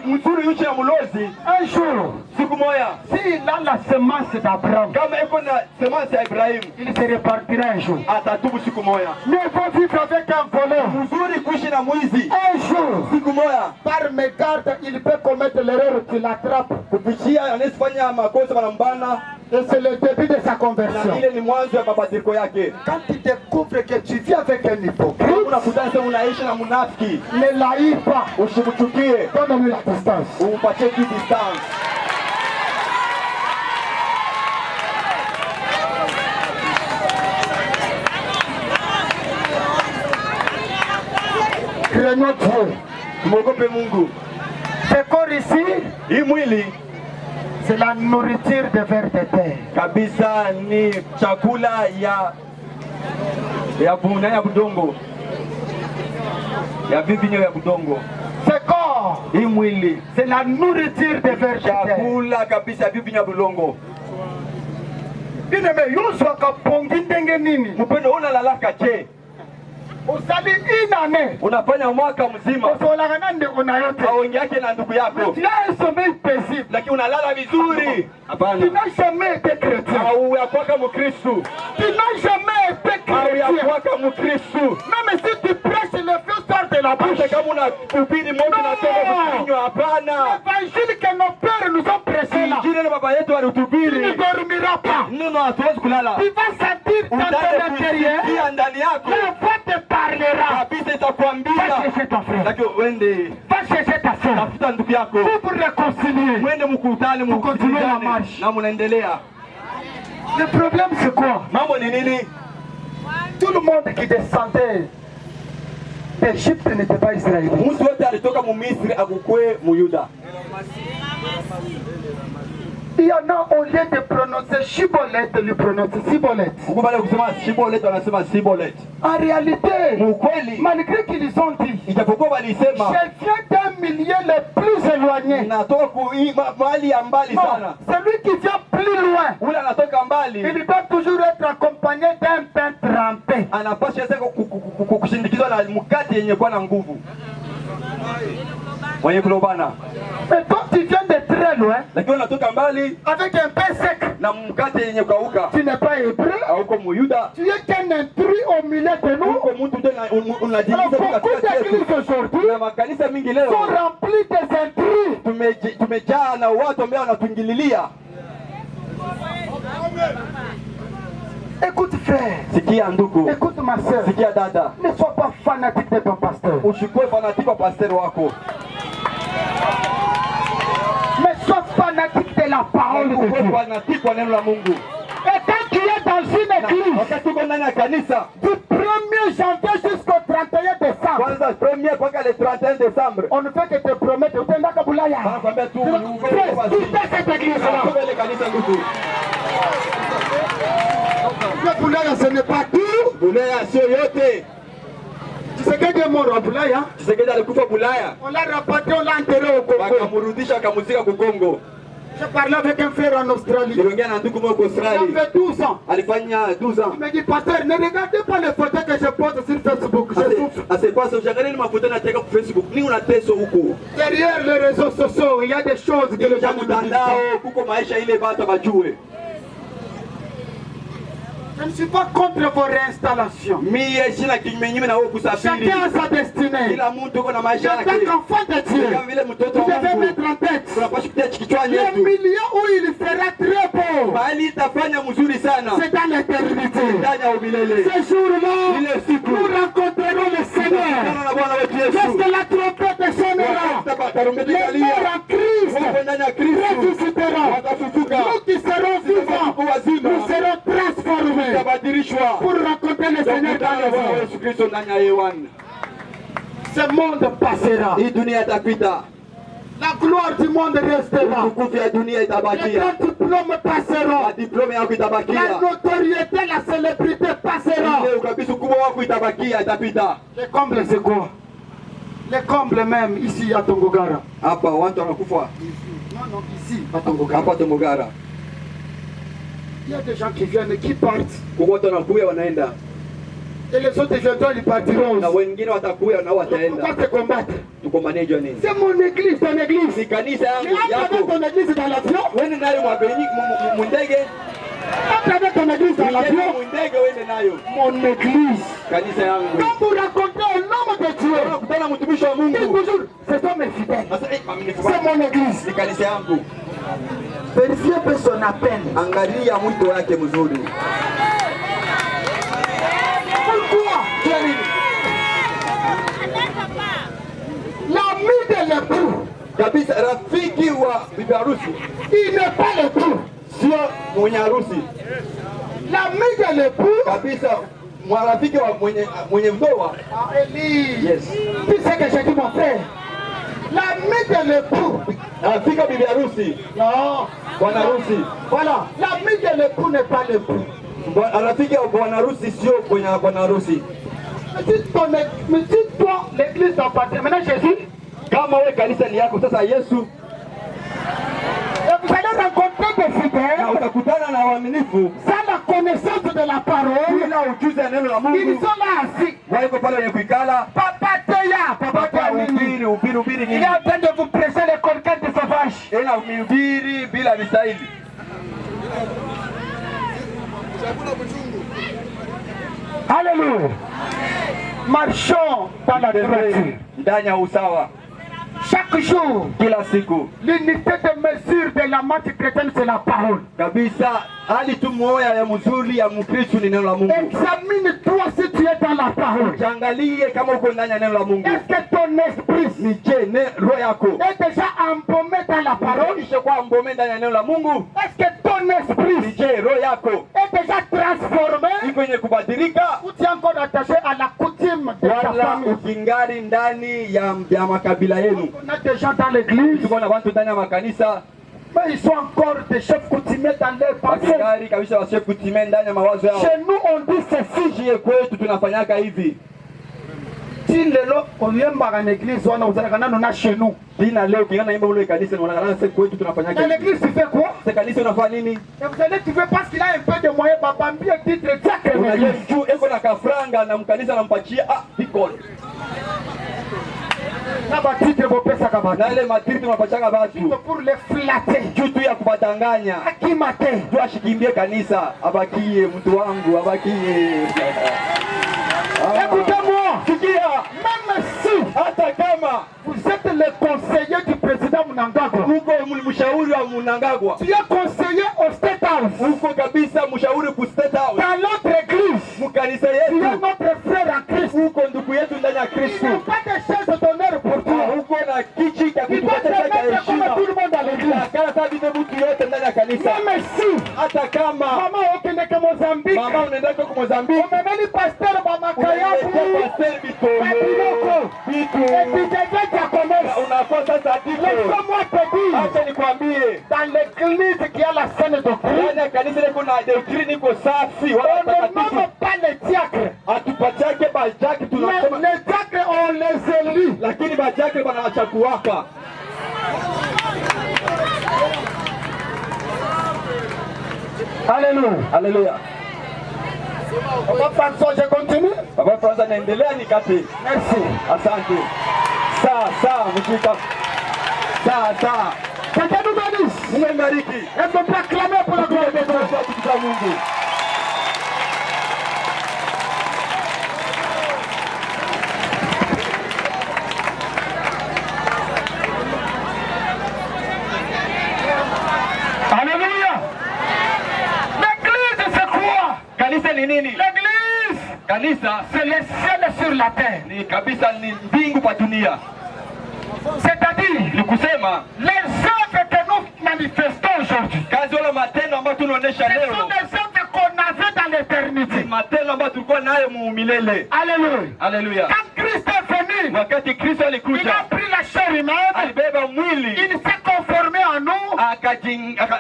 Speaker 4: Mzuri yuchi ya mlozi.
Speaker 1: Un jour,
Speaker 4: Siku moja
Speaker 1: s'il a la semence d'Abraham,
Speaker 4: kama iko na semence ya Ibrahim
Speaker 1: il se repartira un jour.
Speaker 4: atatubu siku moja.
Speaker 1: Mais il faut vivre avec un voleur.
Speaker 4: Mzuri kuishi na mwizi.
Speaker 1: Un jour,
Speaker 4: Siku moja
Speaker 1: par mégarde, il peut commettre l'erreur, tu l'attrapes.
Speaker 4: kupitia anasifanya makosa wanambana
Speaker 1: Et c'est le début de sa
Speaker 4: na
Speaker 1: conversion.
Speaker 4: ile ni mwanzo ya mabadiliko yake.
Speaker 1: Quand tu découvres que tu vis avec un hypocrite,
Speaker 4: Unakutana sasa unaishi na munafiki,
Speaker 1: ne l'haïs pas.
Speaker 4: usimchukie,
Speaker 1: Donne-lui la distance.
Speaker 4: umpatie tu distance.
Speaker 1: Craignons Dieu.
Speaker 4: Tumwogope Mungu.
Speaker 1: Ce corps ici,
Speaker 4: Hii mwili
Speaker 1: c'est la nourriture de vers de terre.
Speaker 4: kabisa ni chakula ya budongo, ya vivinyo ya budongo.
Speaker 1: Ce corps,
Speaker 4: Hii mwili
Speaker 1: c'est la nourriture de vers de terre.
Speaker 4: chakula kabisa ya vivinyo ya budongo.
Speaker 1: Bien-aimé, Yoshua kapongi ndenge nini?
Speaker 4: Mpendo unalalaka je?
Speaker 1: Usali une année.
Speaker 4: Unafanya mwaka mzima
Speaker 1: Usolanga nande unayote.
Speaker 4: aongi yake na ndugu yako,
Speaker 1: Tu as un sommeil paisible.
Speaker 4: lakini unalala vizuri.
Speaker 1: Tu
Speaker 4: Hapana,
Speaker 1: n'as jamais été chrétien.
Speaker 4: au ya kwaka Mkristo,
Speaker 1: Tu n'as jamais été
Speaker 4: au ya
Speaker 1: chrétien.
Speaker 4: kwaka Mkristo.
Speaker 1: Même si tu prêches le feu sort de la bouche.
Speaker 4: Hata kama unahubiri moto na toka kinywa, hapana.
Speaker 1: L'évangile que nos pères nous ont prêché là,
Speaker 4: Injili na baba yetu
Speaker 1: tu ne
Speaker 4: walihubiri,
Speaker 1: dormiras pas.
Speaker 4: neno hatuwezi kulala.
Speaker 1: Tu vas sentir dans ton
Speaker 4: Utaenda
Speaker 1: intérieur
Speaker 4: kusikia ndani yako
Speaker 1: la voix de ta dira.
Speaker 4: kabisa itakwambia
Speaker 1: Va chercher ton frère.
Speaker 4: lakini uende
Speaker 1: Va chercher ta soeur.
Speaker 4: tafuta ndugu yako,
Speaker 1: Pour réconcilier.
Speaker 4: mwende mkutane,
Speaker 1: Continuer la marche.
Speaker 4: na mnaendelea.
Speaker 1: Le problème c'est quoi?
Speaker 4: Mambo ni nini?
Speaker 1: Tout le monde qui descendait d'Égypte n'était pas israélien.
Speaker 4: Mtu wote alitoka mu Misri akukwe Muyuda.
Speaker 1: Il y en a, au lieu de prononcer Shibolet, de lui prononcer Sibolet.
Speaker 4: Ukubali kusema Shibolet wanasema Sibolet.
Speaker 1: En réalité,
Speaker 4: Ukweli,
Speaker 1: malgré qu'ils ont dit,
Speaker 4: ijapokuwa walisema
Speaker 1: je viens d'un milieu le plus éloigné.
Speaker 4: natoka mahali ya mbali
Speaker 1: Non,
Speaker 4: sana,
Speaker 1: celui qui vient plus loin,
Speaker 4: ule anatoka mbali
Speaker 1: il doit toujours être accompagné d'un pain trempé.
Speaker 4: anapaswa sasa kushindikizwa na mkate yenye kuwa na nguvu mwenye kulobana.
Speaker 1: Mais toi, tu viens de très loin,
Speaker 4: Lakini unatoka mbali
Speaker 1: avec un pain sec.
Speaker 4: na mkate yenye kukauka,
Speaker 1: Tu n'es pas hébreu,
Speaker 4: hauko Muyuda,
Speaker 1: tu es qu'un intrus au milieu de nous.
Speaker 4: uko mtu tena
Speaker 1: Alors
Speaker 4: unajiingiza
Speaker 1: beaucoup
Speaker 4: katika
Speaker 1: d'églises
Speaker 4: yetu.
Speaker 1: aujourd'hui
Speaker 4: Na makanisa mingi leo
Speaker 1: sont remplies des intrus.
Speaker 4: tumejaa na watu ambao wanatuingililia.
Speaker 1: Écoute frère,
Speaker 4: Sikia ndugu,
Speaker 1: écoute ma soeur,
Speaker 4: sikia dada,
Speaker 1: ne sois pas fanatique de ton pasteur,
Speaker 4: usikue fanatiki wa pastor wako,
Speaker 1: mais sois fanatique de la parole de
Speaker 4: ukue
Speaker 1: Dieu.
Speaker 4: fanatiki wa neno la Mungu.
Speaker 1: Et quand tu es dans une
Speaker 4: Na
Speaker 1: église,
Speaker 4: wakati uko ndani ya kanisa,
Speaker 1: du 1er janvier jusqu'au 31 décembre,
Speaker 4: kwanza premier mpaka le 31 décembre,
Speaker 1: on ne fait que te promettre, utenda kabulaya.
Speaker 4: wanakuambia tu
Speaker 1: Quitte cette église-là.
Speaker 4: ile kanisa ndugu.
Speaker 1: Le boulaya, ce n'est pas tout.
Speaker 4: Bulaya sio yote.
Speaker 1: Tu sais que Dieu est mort au boulaya.
Speaker 4: Tshisekedi alikufa Bulaya,
Speaker 1: On l'a rapatrié, on l'a enterré au Congo.
Speaker 4: wakamrudisha wakamuzika ku Kongo.
Speaker 1: Je parlais avec un frère en Australie.
Speaker 4: Niliongea na ndugu mmoja
Speaker 1: Il
Speaker 4: Australia,
Speaker 1: avait 12 ans.
Speaker 4: alifanya 12 ans.
Speaker 1: Il me dit, pasteur, ne regardez pas les photos que je poste sur Facebook. Je souffre.
Speaker 4: Asipasa ushangani ni mafuta nataka ku Facebook. Ni unateso huko.
Speaker 1: Derrière les réseaux sociaux, il y a des choses que les gens ne disent pas.
Speaker 4: Mtandao kuko maisha ile bata bajue.
Speaker 1: Je ne suis pas contre vos réinstallations.
Speaker 4: Mie sina kinyume na wewe kusafiri.
Speaker 1: Chacun a sa destinée.
Speaker 4: Kila mtu uko na maisha
Speaker 1: En tant
Speaker 4: yake.
Speaker 1: qu'enfant de Dieu,
Speaker 4: Kama vile mtoto
Speaker 1: vous
Speaker 4: wa
Speaker 1: devez
Speaker 4: Mungu.
Speaker 1: mettre en tête
Speaker 4: Tunapaswa kutia kichwani
Speaker 1: le
Speaker 4: yetu.
Speaker 1: milieu où il sera très beau.
Speaker 4: Mahali itafanya mzuri sana.
Speaker 1: C'est dans l'éternité.
Speaker 4: Ndani ya umilele.
Speaker 1: Ce jour-là,
Speaker 4: Ile siku.
Speaker 1: nous rencontrerons le Seigneur.
Speaker 4: Kutana na Bwana wetu Yesu.
Speaker 1: Lorsque la trompette sonnera,
Speaker 4: Tarumbeta
Speaker 1: les
Speaker 4: italia.
Speaker 1: morts en Christ
Speaker 4: Wako ndani ya Kristo.
Speaker 1: ressusciteront.
Speaker 4: Watafufuka.
Speaker 1: Nous qui serons vivants,
Speaker 4: Wazima.
Speaker 1: nous serons transformés
Speaker 4: Tabadilishwa.
Speaker 1: pour rencontrer le Seigneur dans les
Speaker 4: Bwana
Speaker 1: airs.
Speaker 4: Yesu Kristo ndani ya hewani.
Speaker 1: Ce monde passera.
Speaker 4: Hii dunia itapita.
Speaker 1: La gloire du monde restera.
Speaker 4: Utukufu ya dunia
Speaker 1: Les
Speaker 4: itabakia.
Speaker 1: grands diplômes passeront.
Speaker 4: Diploma yako
Speaker 1: La
Speaker 4: itabakia.
Speaker 1: notoriété, la célébrité passera.
Speaker 4: Ile ukabisa ukubwa wako itabakia, itapita.
Speaker 1: Les combles, c'est quoi? Les combles même, ici à Tongogara.
Speaker 4: Hapa watu wanakufa.
Speaker 1: Non, non, ici à Tongogara.
Speaker 4: Hapa Tomogara.
Speaker 1: Il y a des gens qui viennent et qui partent.
Speaker 4: Kwa watu wanakuja wanaenda.
Speaker 1: Et les autres viendront, ils partiront
Speaker 4: Na
Speaker 1: aussi.
Speaker 4: wengine watakuja na wataenda.
Speaker 1: Pourquoi te combattre?
Speaker 4: Tuko manage nini?
Speaker 1: C'est mon église, ton église.
Speaker 4: Ni kanisa
Speaker 1: Mais
Speaker 4: yangu
Speaker 1: entre avec
Speaker 4: yako.
Speaker 1: ton église dans l'avion.
Speaker 4: Wende nayo mwabeni mundege.
Speaker 1: Entre avec ton église dans l'avion.
Speaker 4: Mundege wende nayo.
Speaker 1: Mon église.
Speaker 4: Kanisa yangu.
Speaker 1: Quand vous racontez un homme de Dieu,
Speaker 4: Unakutana mtumishi wa
Speaker 1: dites
Speaker 4: Mungu.
Speaker 1: toujours, cet homme est fidèle.
Speaker 4: Sasa mamnifu.
Speaker 1: C'est mon église.
Speaker 4: Ni kanisa yangu.
Speaker 1: Vérifiez un peu son appel.
Speaker 4: Angalia mwito wake mzuri.
Speaker 1: Pourquoi? L'ami de l'époux,
Speaker 4: Kabisa rafiki wa bibi harusi
Speaker 1: il n'est pas l'époux.
Speaker 4: sio mwenye harusi.
Speaker 1: L'ami de l'époux,
Speaker 4: Kabisa marafiki wa mwenye ndoa.
Speaker 1: ah, Élie,
Speaker 4: Yes.
Speaker 1: tu sais que j'ai dit mon frère. L'ami de l'époux,
Speaker 4: Rafiki wa bibi harusi,
Speaker 1: non,
Speaker 4: bwana harusi.
Speaker 1: voilà, l'ami de l'époux n'est pas l'époux.
Speaker 4: Rafiki wa bwana harusi sio kwenye bwana harusi.
Speaker 1: Mais si toi, l'église t'appartient, maintenant Jésus,
Speaker 4: Kama wewe kanisa ni yako sasa Yesu,
Speaker 1: et vous allez rencontrer des
Speaker 4: na
Speaker 1: fidèles
Speaker 4: utakutana na waaminifu
Speaker 1: sans la connaissance de la parole.
Speaker 4: bila ujuzi ya neno la
Speaker 1: Ils
Speaker 4: Mungu.
Speaker 1: sont là assis.
Speaker 4: Wako pale wenye kuikala
Speaker 1: Papa Teya, Papa Teya Mini.
Speaker 4: ubiri
Speaker 1: Il est
Speaker 4: nini?
Speaker 1: en train de vous prêcher les conquêtes sauvages.
Speaker 4: Ena mhubiri bila mistahili.
Speaker 1: Alléluia. Marchons dans la droiture.
Speaker 4: Ndani ya usawa.
Speaker 1: Chaque jour,
Speaker 4: kila siku
Speaker 1: l'unité de mesure de la marche chrétienne, c'est la parole.
Speaker 4: kabisa. Hali tu moya ya mzuri ya Mkristo ni neno la Mungu.
Speaker 1: Examine-toi si tu es dans la parole.
Speaker 4: Jangalie kama uko ndani ya neno la Mungu.
Speaker 1: Est-ce que ton esprit
Speaker 4: Ni je ne roho yako
Speaker 1: est déjà embaumé dans la parole?
Speaker 4: ishakuwa mbome ndani ya neno la Mungu?
Speaker 1: Est-ce que ton
Speaker 4: Ni
Speaker 1: esprit
Speaker 4: je roho yako
Speaker 1: est déjà transformé?
Speaker 4: iko yenye kubadilika,
Speaker 1: Ou tu es encore attaché à la coutume de ta
Speaker 4: wala
Speaker 1: famille?
Speaker 4: ukingari ndani ya makabila yenu?
Speaker 1: On a des gens dans l'église,
Speaker 4: Tuko na watu ndani ya makanisa
Speaker 1: mais ils sont encore des chefs coutumiers dans leur pensée.
Speaker 4: wakingari kabisa wasio kutimia ndani ya mawazo yao.
Speaker 1: Chez nous, on dit ceci.
Speaker 4: Jie kwetu tunafanyaka hivi.
Speaker 1: Si lelo oyembaka na église wana ozalaka nano na chez nous.
Speaker 4: Dina leo kingana imba ule kanisa unaangalia sasa kwetu tunafanyaka
Speaker 1: Dans
Speaker 4: hivi.
Speaker 1: l'église, tu fais quoi?
Speaker 4: Sasa kanisa unafanya nini?
Speaker 1: Et vous allez trouver parce qu'il a un peu de moyens, babambi et titre diacre.
Speaker 4: Unajua juu eko na kafranga na mkanisa anampatia bikol.
Speaker 1: Na ba titre bo pesa
Speaker 4: Na
Speaker 1: kabana.
Speaker 4: ile matriti tunapachanga watu
Speaker 1: Pour les flatter.
Speaker 4: juu tu ya kubatanganya.
Speaker 1: Akimate.
Speaker 4: Tu ashikimbie kanisa, abakie mtu wangu, abakie.
Speaker 1: Écoutez-moi.
Speaker 4: Sikia,
Speaker 1: Même si
Speaker 4: hata kama
Speaker 1: vous êtes le conseiller du président Mnangagwa,
Speaker 4: uko mshauri wa Mnangagwa,
Speaker 1: tu es conseiller au State House,
Speaker 4: uko kabisa mshauri ku State House,
Speaker 1: dans l'autre église,
Speaker 4: mkanisa
Speaker 1: tu es
Speaker 4: yetu,
Speaker 1: notre frère en Christ.
Speaker 4: uko ndugu yetu ndani ya
Speaker 1: Il n'y
Speaker 4: Kristo.
Speaker 1: a pas de chaise d'honneur pour toi.
Speaker 4: Uko na kichi cha
Speaker 1: Tu dois te
Speaker 4: kutupatia cha
Speaker 1: mettre comme
Speaker 4: heshima.
Speaker 1: tout le monde dans l'église.
Speaker 4: Kana sawa vile mtu yote ndani ya kanisa.
Speaker 1: Même si
Speaker 4: Hata kama
Speaker 1: maman okende ke Mozambique,
Speaker 4: mama unaenda kwa Mozambique,
Speaker 1: omemeli pasteur Bamakayabu,
Speaker 4: unaletea pastor
Speaker 1: Kabiloko,
Speaker 4: vitu
Speaker 1: et puis devient diaconesse.
Speaker 4: unakuwa sasa diko.
Speaker 1: Laisse-moi te dire,
Speaker 4: Acha nikwambie,
Speaker 1: dans l'église qui a la scène doctrine,
Speaker 4: ndani ya kanisa liko na doctrine iko safi, wala
Speaker 1: on ne
Speaker 4: takatifu.
Speaker 1: nomme pas les diacres.
Speaker 4: Atupatiake bajaki
Speaker 1: Mais
Speaker 4: tunasema,
Speaker 1: les diacres, on les élit.
Speaker 4: lakini bajaki wanawachaguaka.
Speaker 1: Alléluia.
Speaker 4: Haleluya.
Speaker 1: Papa François, je continue.
Speaker 4: Baba Franza naendelea nikate.
Speaker 1: Merci.
Speaker 4: Asante. Sawa mshika. Sawa.
Speaker 1: Que Dieu nous bénisse.
Speaker 4: Mungu ibariki.
Speaker 1: Et me proclamer pour la gloire de Dieu.
Speaker 4: Tukuza Mungu.
Speaker 1: Alléluia. L'église, c'est quoi?
Speaker 4: Kanisa ni nini?
Speaker 1: L'église,
Speaker 4: Kanisa
Speaker 1: c'est le ciel sur la terre.
Speaker 4: ni kabisa ni mbingu pa dunia.
Speaker 1: C'est-à-dire,
Speaker 4: Ni kusema
Speaker 1: les œuvres que nous manifestons aujourd'hui,
Speaker 4: kazi wala matendo ambayo tunaonesha
Speaker 1: ce sont
Speaker 4: leo
Speaker 1: des œuvres qu'on avait dans l'éternité.
Speaker 4: matendo ambayo tulikuwa nayo milele.
Speaker 1: Alléluia.
Speaker 4: Haleluya.
Speaker 1: Quand Christ est venu,
Speaker 4: Wakati Kristo
Speaker 1: il
Speaker 4: alikuja,
Speaker 1: a pris la chair humaine,
Speaker 4: alibeba mwili
Speaker 1: il s'est conformé à nous.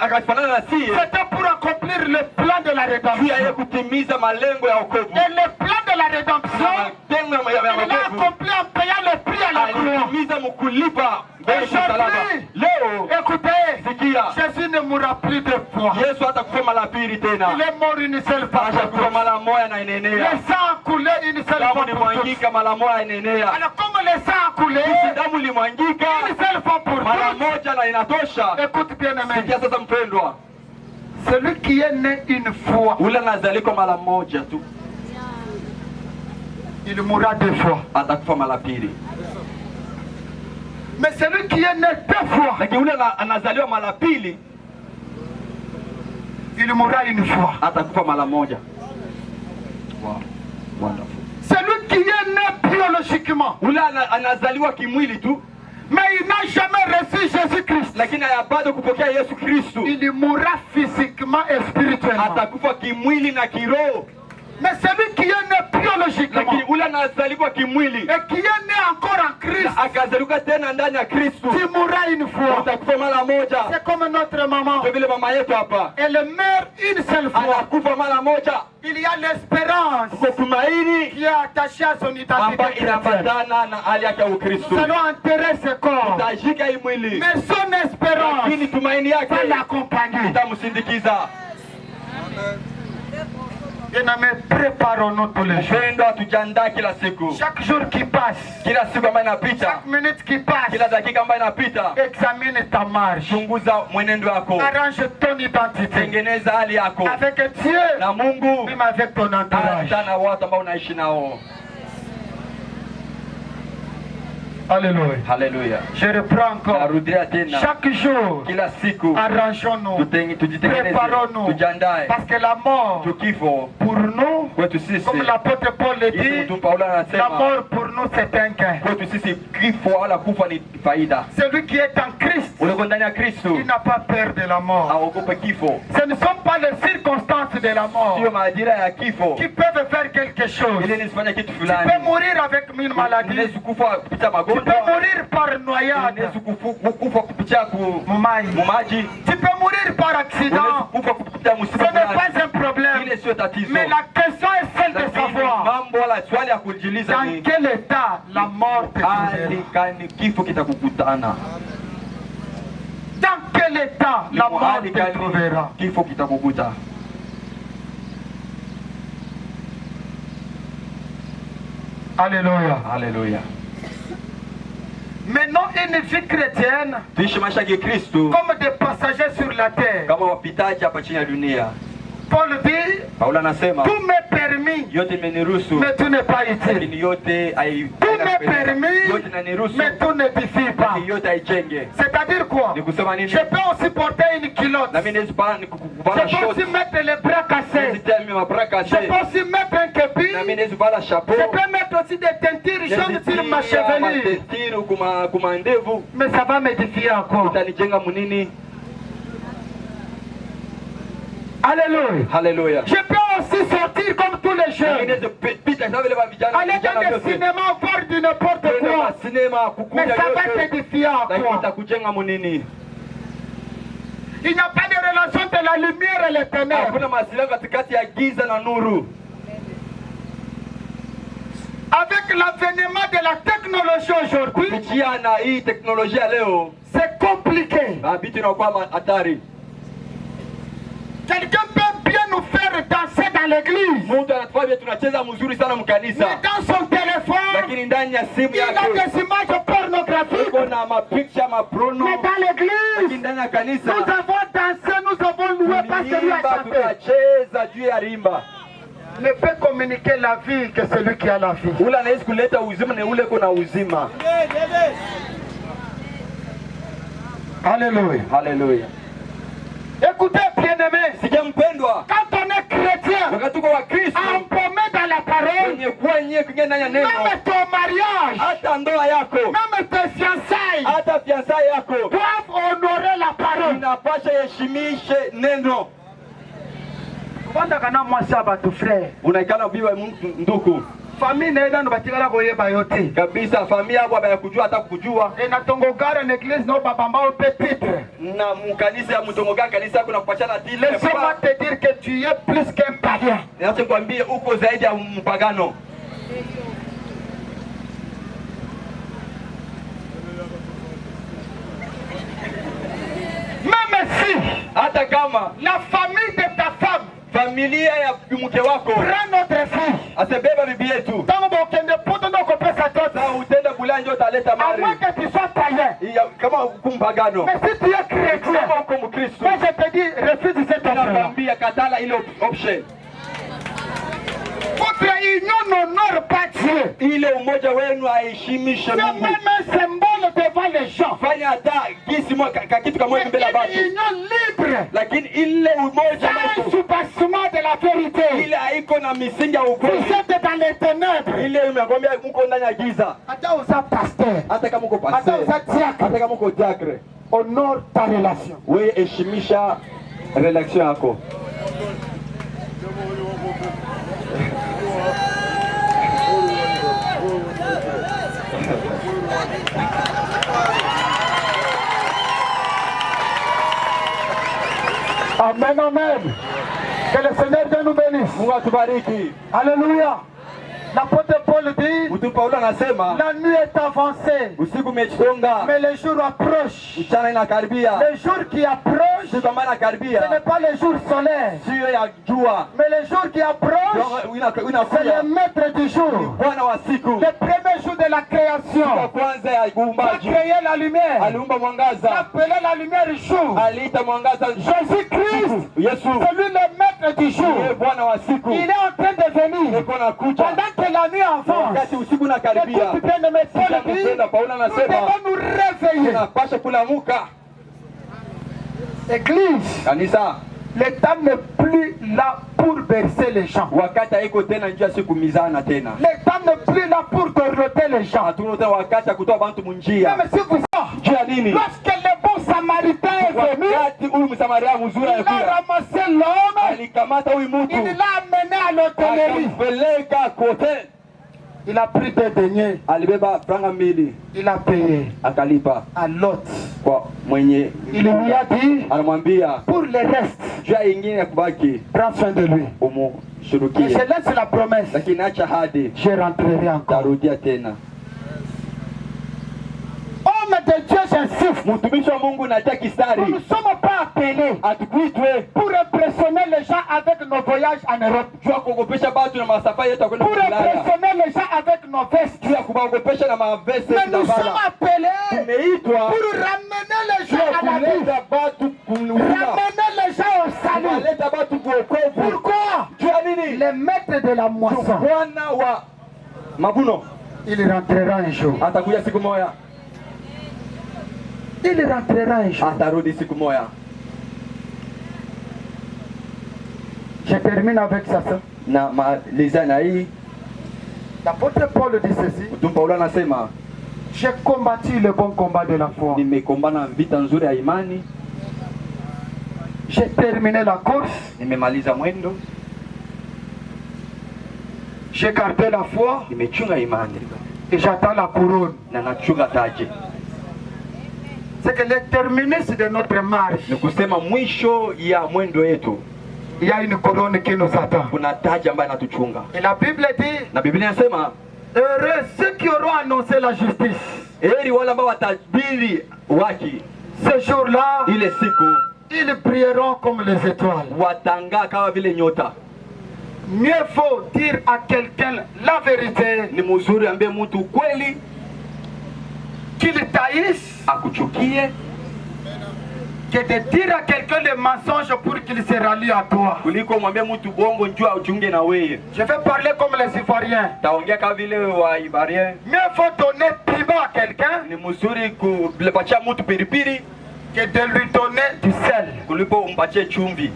Speaker 4: akafanana na sie
Speaker 1: C'était pour accomplir le plan de la
Speaker 4: juu ya yeye
Speaker 1: rédemption.
Speaker 4: kutimiza malengo ya wokovu.
Speaker 1: Et le plan de la rédemption,
Speaker 4: Malengo ya
Speaker 1: il a
Speaker 4: wokovu
Speaker 1: accompli en payant le prix à la croix.
Speaker 4: alitimiza mkulipa mbele ya msalaba.
Speaker 1: Aujourd'hui,
Speaker 4: Leo
Speaker 1: écoutez,
Speaker 4: sikia,
Speaker 1: Jésus ne mourra plus de fois.
Speaker 4: Yesu hatakufa mara pili tena,
Speaker 1: Il est mort une seule fois.
Speaker 4: ashakufa mara moja na
Speaker 1: Le
Speaker 4: inaenea.
Speaker 1: sang a coulé une seule
Speaker 4: Damu
Speaker 1: fois pour tous.
Speaker 4: limwangika mara moja inaenea.
Speaker 1: Alors comme le sang a coulé
Speaker 4: Damu limwangika
Speaker 1: une seule fois pour
Speaker 4: mara
Speaker 1: tous,
Speaker 4: moja na inatosha.
Speaker 1: écoute bien aimé,
Speaker 4: Sikia sasa mpendwa,
Speaker 1: celui qui est né une fois,
Speaker 4: ule anazaliko mara moja tu
Speaker 1: il mourra deux fois.
Speaker 4: atakufa mara pili,
Speaker 1: Mais celui qui est né deux fois,
Speaker 4: lakini ule anazaliwa mara pili
Speaker 1: il mourra une fois.
Speaker 4: atakufa mara moja. Wow. Wonderful.
Speaker 1: Celui qui est né biologiquement,
Speaker 4: Ule anazaliwa kimwili tu,
Speaker 1: mais il n'a jamais reçu Jésus-Christ,
Speaker 4: lakini hayapata kupokea Yesu Kristo,
Speaker 1: il mourra physiquement et spirituellement.
Speaker 4: atakufa kimwili na kiroho.
Speaker 1: Mais celui qui est né biologiquement
Speaker 4: Lakini ule anazaliwa kimwili
Speaker 1: et qui est né encore en Christ,
Speaker 4: na akazaliwa tena ndani ya Kristo,
Speaker 1: il mourra une fois.
Speaker 4: atakufa mara moja.
Speaker 1: C'est comme notre maman.
Speaker 4: Ndio vile mama yetu hapa
Speaker 1: Elle meurt une seule fois.
Speaker 4: anakufa mara moja.
Speaker 1: Il y a l'espérance
Speaker 4: Kwa tumaini
Speaker 1: qui est attachée à son identité
Speaker 4: ambayo
Speaker 1: chrétienne.
Speaker 4: inaambatana na hali yake ya Ukristo.
Speaker 1: Nous allons enterrer ce corps.
Speaker 4: Tajika hii mwili,
Speaker 1: Mais son espérance
Speaker 4: lakini tumaini yake
Speaker 1: va l'accompagner.
Speaker 4: itamsindikiza.
Speaker 1: Bien-aimés, préparons-nous tous les jours.
Speaker 4: Mpendwa, tujiandae kila siku,
Speaker 1: Chaque jour qui passe,
Speaker 4: kila siku ambayo inapita,
Speaker 1: chaque minute qui passe,
Speaker 4: kila dakika ambayo inapita,
Speaker 1: examine ta marche.
Speaker 4: chunguza mwenendo wako,
Speaker 1: Arrange ton identité
Speaker 4: tengeneza hali yako
Speaker 1: avec Dieu,
Speaker 4: na Mungu,
Speaker 1: même avec ton entourage.
Speaker 4: hata na watu ambao unaishi nao.
Speaker 1: Alléluia.
Speaker 2: Haleluya.
Speaker 1: Je reprends encore.
Speaker 2: Narudia tena.
Speaker 1: Chaque jour,
Speaker 2: Kila siku
Speaker 1: arrangeons-nous,
Speaker 2: tujitengeneze,
Speaker 1: préparons-nous,
Speaker 2: tujiandae.
Speaker 1: parce que la mort,
Speaker 2: Tukifo
Speaker 1: pour nous,
Speaker 2: kwetu sisi,
Speaker 1: comme l'apôtre Paul le
Speaker 2: Yesu
Speaker 1: dit,
Speaker 2: mtume Paulo
Speaker 1: la
Speaker 2: anasema
Speaker 1: mort pour nous c'est un gain.
Speaker 2: kwetu sisi kifo wala kufa ni faida.
Speaker 1: Celui qui est en Christ,
Speaker 2: Uliko ndani ya Kristo
Speaker 1: il n'a pas peur de la mort.
Speaker 2: haogope kifo.
Speaker 1: Ce ne sont pas les circonstances de la mort
Speaker 2: Sio majira ya kifo
Speaker 1: qui peuvent faire quelque chose.
Speaker 2: ili nisifanye kitu
Speaker 1: Tu
Speaker 2: fulani.
Speaker 1: peux mourir avec une maladie.
Speaker 2: Unaweza kufa kupitia
Speaker 1: Tu peux
Speaker 2: magonjwa,
Speaker 1: mourir par noyade.
Speaker 2: unaweza kufa kupitia mumaji,
Speaker 1: Tu peux mourir par accident.
Speaker 2: unaweza kufa kupitia
Speaker 1: Ce
Speaker 2: msiba
Speaker 1: n'est
Speaker 2: fulani.
Speaker 1: pas un problème.
Speaker 2: Ile sio tatizo.
Speaker 1: Mais la question est celle de
Speaker 2: Lakini
Speaker 1: savoir
Speaker 2: mambo wala swali ya kujiuliza
Speaker 1: dans
Speaker 2: ni
Speaker 1: quel état la mort te
Speaker 2: hali
Speaker 1: trouvera.
Speaker 2: gani kifo kitakukutana.
Speaker 1: Dans quel état la mort
Speaker 2: Hali
Speaker 1: te
Speaker 2: gani
Speaker 1: trouvera.
Speaker 2: kifo kitakukuta.
Speaker 1: Alléluia.
Speaker 2: Haleluya.
Speaker 1: Maintenant, une vie chrétienne,
Speaker 2: Tuishi maisha ya Kikristo
Speaker 1: comme des passagers sur la terre.
Speaker 2: kama wapitaji hapa chini ya dunia.
Speaker 1: Paul dit,
Speaker 2: Paulo anasema
Speaker 1: tout m'est permis,
Speaker 2: yote imeniruhusu,
Speaker 1: mais tout n'est pas utile.
Speaker 2: lakini yote
Speaker 1: Tout m'est permis,
Speaker 2: yote inaniruhusu,
Speaker 1: mais tout n'édifie pas.
Speaker 2: lakini yote haijenge.
Speaker 1: C'est-à-dire quoi?
Speaker 2: Ni kusema nini?
Speaker 1: Je peux aussi porter une culotte.
Speaker 2: Na mimi naweza pana
Speaker 1: Je
Speaker 2: kuvala
Speaker 1: peux
Speaker 2: short,
Speaker 1: aussi mettre les bras cassés.
Speaker 2: nisitie mabraka
Speaker 1: Je peux aussi mettre un képi.
Speaker 2: na mimi naweza vala chapeau.
Speaker 1: Je peux mettre aussi des teintures jaunes sur ma chevelure.
Speaker 2: matentiro kuma ndevu.
Speaker 1: Mais ça va m'édifier encore.
Speaker 2: Utanijenga munini?
Speaker 1: Alléluia.
Speaker 2: Haleluya.
Speaker 1: Je peux aussi sortir comme tous les
Speaker 2: Na mimi
Speaker 1: jeunes.
Speaker 2: naweza pita kama vile vijana
Speaker 1: Aller dans
Speaker 2: vijana
Speaker 1: le
Speaker 2: vyote.
Speaker 1: cinéma, voir du n'importe
Speaker 2: Kwenda
Speaker 1: quoi.
Speaker 2: kwa sinema
Speaker 1: Mais
Speaker 2: kukuja
Speaker 1: ça va
Speaker 2: yote.
Speaker 1: t'édifier
Speaker 2: Lakini
Speaker 1: encore.
Speaker 2: itakujenga munini?
Speaker 1: Il n'y a pas de relation entre la lumière et les ténèbres.
Speaker 2: Hakuna mawasiliano katikati ya giza na nuru.
Speaker 1: Avec l'avènement de la technologie aujourd'hui,
Speaker 2: Kupitia na hii teknolojia leo,
Speaker 1: c'est compliqué.
Speaker 2: vitu inakuwa hatari.
Speaker 1: Quelqu'un peut bien nous faire danser dans l'église.
Speaker 2: Mtu anatufanya tunacheza mzuri sana mkanisa,
Speaker 1: Mais dans son téléphone,
Speaker 2: lakini ndani ya simu
Speaker 1: il a
Speaker 2: yake
Speaker 1: des images pornographiques.
Speaker 2: uko na mapicha maprono.
Speaker 1: Mais dans
Speaker 2: Lakini
Speaker 1: l'église,
Speaker 2: ndani ya
Speaker 1: nous
Speaker 2: kanisa
Speaker 1: avons dansé, nous avons loué parce que lui a
Speaker 2: tuliimba,
Speaker 1: chanté.
Speaker 2: tunacheza juu ya rimba.
Speaker 1: Ne peut communiquer la vie que celui qui a la vie.
Speaker 2: Ule anaweza kuleta uzima na ule kuna uzima.
Speaker 1: Alléluia.
Speaker 2: Haleluya.
Speaker 1: Écoutez, bien-aimés,
Speaker 2: Sikia mpendwa,
Speaker 1: quand on est chrétien,
Speaker 2: wakati uko wa Kristo,
Speaker 1: embaumé dans la parole,
Speaker 2: wenye kuwa nyewe kuingia ndani ya neno,
Speaker 1: même ton mariage,
Speaker 2: hata ndoa yako,
Speaker 1: même tes fiançailles
Speaker 2: hata fiansa yako
Speaker 1: doivent honorer la parole.
Speaker 2: inapasha heshimishe neno.
Speaker 1: Kwanza kana mwasa batu frère.
Speaker 2: Unaikana bibi nduku
Speaker 1: Famille naenda no batikala koyeba yote.
Speaker 2: kabisa, familia yako baya kujua hata kujua.
Speaker 1: Et na tongogara na église no babamba au pétitre.
Speaker 2: Na mkanisa ya mtongoga kanisa yako nakupachana dile.
Speaker 1: Laisse-moi te dire que tu es plus qu'un païen.
Speaker 2: Niache nikwambie uko zaidi ya mpagano.
Speaker 1: Même si
Speaker 2: Hata kama
Speaker 1: la famille de ta femme
Speaker 2: familia ya mke wako
Speaker 1: prend notre fille,
Speaker 2: asebeba bibi yetu,
Speaker 1: tango bokende poto ndo kopesa toto.
Speaker 2: na utenda kula ndio utaleta
Speaker 1: À
Speaker 2: mali.
Speaker 1: moins que tu sois païen.
Speaker 2: Kama kumpagano.
Speaker 1: Mais si tu es chrétien,
Speaker 2: Kama uko Mkristo,
Speaker 1: moi je te dis, refuse cette offre-là.
Speaker 2: nakwambia katala ile option.
Speaker 1: Votre union n'honore pas Dieu.
Speaker 2: Ile umoja wenu haiheshimishe
Speaker 1: C'est
Speaker 2: Mungu.
Speaker 1: même un symbole devant les gens.
Speaker 2: Fanya hata gisi kitu kama
Speaker 1: C'est
Speaker 2: mbele ya
Speaker 1: une
Speaker 2: watu.
Speaker 1: union libre.
Speaker 2: Lakini ile umoja
Speaker 1: Sans
Speaker 2: wetu,
Speaker 1: soubassement de la vérité.
Speaker 2: ile haiko na misingi ya
Speaker 1: Vous
Speaker 2: ukweli.
Speaker 1: êtes dans les ténèbres.
Speaker 2: Ile umekwambia uko ndani ya giza.
Speaker 1: Hata uza pasteur.
Speaker 2: Hata kama uko
Speaker 1: Hata
Speaker 2: pastor,
Speaker 1: uza diacre.
Speaker 2: hata kama uko diacre,
Speaker 1: Honore ta relation.
Speaker 2: wewe heshimisha relation yako.
Speaker 1: Amen, amen. Que le Seigneur Dieu nous bénisse.
Speaker 2: Mungu atubariki.
Speaker 1: Alléluia. L'apôtre Paul dit,
Speaker 2: Mtu Paulo anasema
Speaker 1: la nuit est avancée,
Speaker 2: usiku umesonga,
Speaker 1: mais le jour approche.
Speaker 2: mchana inakaribia.
Speaker 1: Le jour qui approche,
Speaker 2: Siku ambayo
Speaker 1: ce
Speaker 2: inakaribia
Speaker 1: n'est pas le jour solaire,
Speaker 2: sio ya jua,
Speaker 1: mais le jour qui approche, c'est
Speaker 2: inakuja
Speaker 1: le maître du jour.
Speaker 2: Bwana wa siku.
Speaker 1: Le premier jour de la
Speaker 2: Siku ya
Speaker 1: création,
Speaker 2: kwanza ya
Speaker 1: il a
Speaker 2: uumbaji
Speaker 1: créé la lumière.
Speaker 2: aliumba
Speaker 1: Il a
Speaker 2: mwangaza,
Speaker 1: appelé la lumière jour.
Speaker 2: aliita mwangaza
Speaker 1: Jésus-Christ,
Speaker 2: Yesu.
Speaker 1: c'est lui le maître du
Speaker 2: Yeye
Speaker 1: jour.
Speaker 2: Bwana wa siku
Speaker 1: Il est en train de venir.
Speaker 2: yuko nakuja.
Speaker 1: Pendant que la nuit avance,
Speaker 2: Wakati usiku unakaribia,
Speaker 1: écoute bien de mes Paul dit,
Speaker 2: mpenda Paulo
Speaker 4: anasema
Speaker 1: nous réveiller.
Speaker 4: tunapaswa kulamuka.
Speaker 1: Église,
Speaker 4: Kanisa,
Speaker 1: le temps n'est plus là pour bercer les gens.
Speaker 4: wakati haiko tena njia si kumizana tena.
Speaker 1: Le temps n'est plus là pour dorloter les gens.
Speaker 4: Hatuna tena wakati ya kutoa bantu munjia.
Speaker 1: Même si vous savez,
Speaker 4: Nini?
Speaker 1: lorsque le bon samaritain est venu,
Speaker 4: Wakati huyu Msamaria mzuri
Speaker 1: il a
Speaker 4: alikuja,
Speaker 1: ramassé l'homme,
Speaker 4: alikamata huyu mtu,
Speaker 1: il l'a amené à l'hôtellerie.
Speaker 4: akampeleka kote,
Speaker 1: Il a pris des deniers,
Speaker 4: alibeba franga 2
Speaker 1: il a payé
Speaker 4: akalipa
Speaker 1: à l'autre.
Speaker 4: kwa mwenye.
Speaker 1: Il lui a dit,
Speaker 4: Anamwambia
Speaker 1: pour le reste,
Speaker 4: jua ingine ya kubaki
Speaker 1: prends soin de lui. Et
Speaker 4: umshurukie,
Speaker 1: je laisse la promesse,
Speaker 4: lakini acha hadi
Speaker 1: je rentrerai encore.
Speaker 4: tarudia tena.
Speaker 1: Homme de Dieu, j'insiste,
Speaker 4: Mtumishi wa Mungu na tia
Speaker 1: nous
Speaker 4: kistari,
Speaker 1: ne sommes pas appelés
Speaker 4: atukuitwe
Speaker 1: pour impressionner les gens avec nos voyages en Europe,
Speaker 4: jua kuogopesha batu na masafari yetu ya kwenda
Speaker 1: pour
Speaker 4: Ulaya,
Speaker 1: impressionner les gens avec nos vestes.
Speaker 4: jua kubaogopesha na mavese
Speaker 1: Mais nous sommes
Speaker 4: tunavaa.
Speaker 1: appelés
Speaker 4: Tumeitwa
Speaker 1: pour ramener les gens
Speaker 4: jua
Speaker 1: à la vie,
Speaker 4: kuleta batu kununua,
Speaker 1: ramener les gens au salut.
Speaker 4: kuleta batu kuokovu.
Speaker 1: Pourquoi?
Speaker 4: Jua nini?
Speaker 1: Les maîtres de la moisson,
Speaker 4: Bwana wa mavuno
Speaker 1: il rentrera un jour.
Speaker 4: atakuja siku moja,
Speaker 1: Il rentrera un jour.
Speaker 4: atarudi siku moja.
Speaker 1: Je termine avec ça.
Speaker 4: Na maliza na hii,
Speaker 1: L'apôtre Paul dit ceci:
Speaker 4: Mtume Paulo anasema
Speaker 1: j'ai combattu le bon combat de la foi.
Speaker 4: nimekombana vita nzuri ya imani,
Speaker 1: J'ai terminé la course.
Speaker 4: nimemaliza mwendo,
Speaker 1: J'ai gardé la foi
Speaker 4: nimechunga imani
Speaker 1: et j'attends la couronne.
Speaker 4: na nachunga taji.
Speaker 1: C'est que le terminus de notre marche,
Speaker 4: Ni kusema mwisho ya mwendo yetu
Speaker 1: il y a une couronne qui nous attend.
Speaker 4: kuna taji ambayo inatuchunga,
Speaker 1: Et la Bible dit,
Speaker 4: na Biblia inasema
Speaker 1: heureux ceux qui auront annoncé la justice.
Speaker 4: heri wale ambao watabiri waki,
Speaker 1: Ce jour-là,
Speaker 4: ile siku
Speaker 1: ils brilleront comme les étoiles.
Speaker 4: watangaa kama vile nyota.
Speaker 1: Mieux faut dire à quelqu'un la vérité,
Speaker 4: Ni mzuri ambie mtu ukweli,
Speaker 1: qu'il taïsse,
Speaker 4: akuchukie,
Speaker 1: que de dire à quelqu'un le mensonge pour qu'il se rallie à toi.
Speaker 4: kuliko mwambie mtu bongo njua uchunge na weye.
Speaker 1: Je vais parler comme les Ivoiriens.
Speaker 4: Taongea kama vile wa Ibarien.
Speaker 1: Mieux faut donner piment à quelqu'un
Speaker 4: Ni mzuri kulepatia mtu piripiri
Speaker 1: que de lui donner du sel.
Speaker 4: kuliko umpatie chumvi.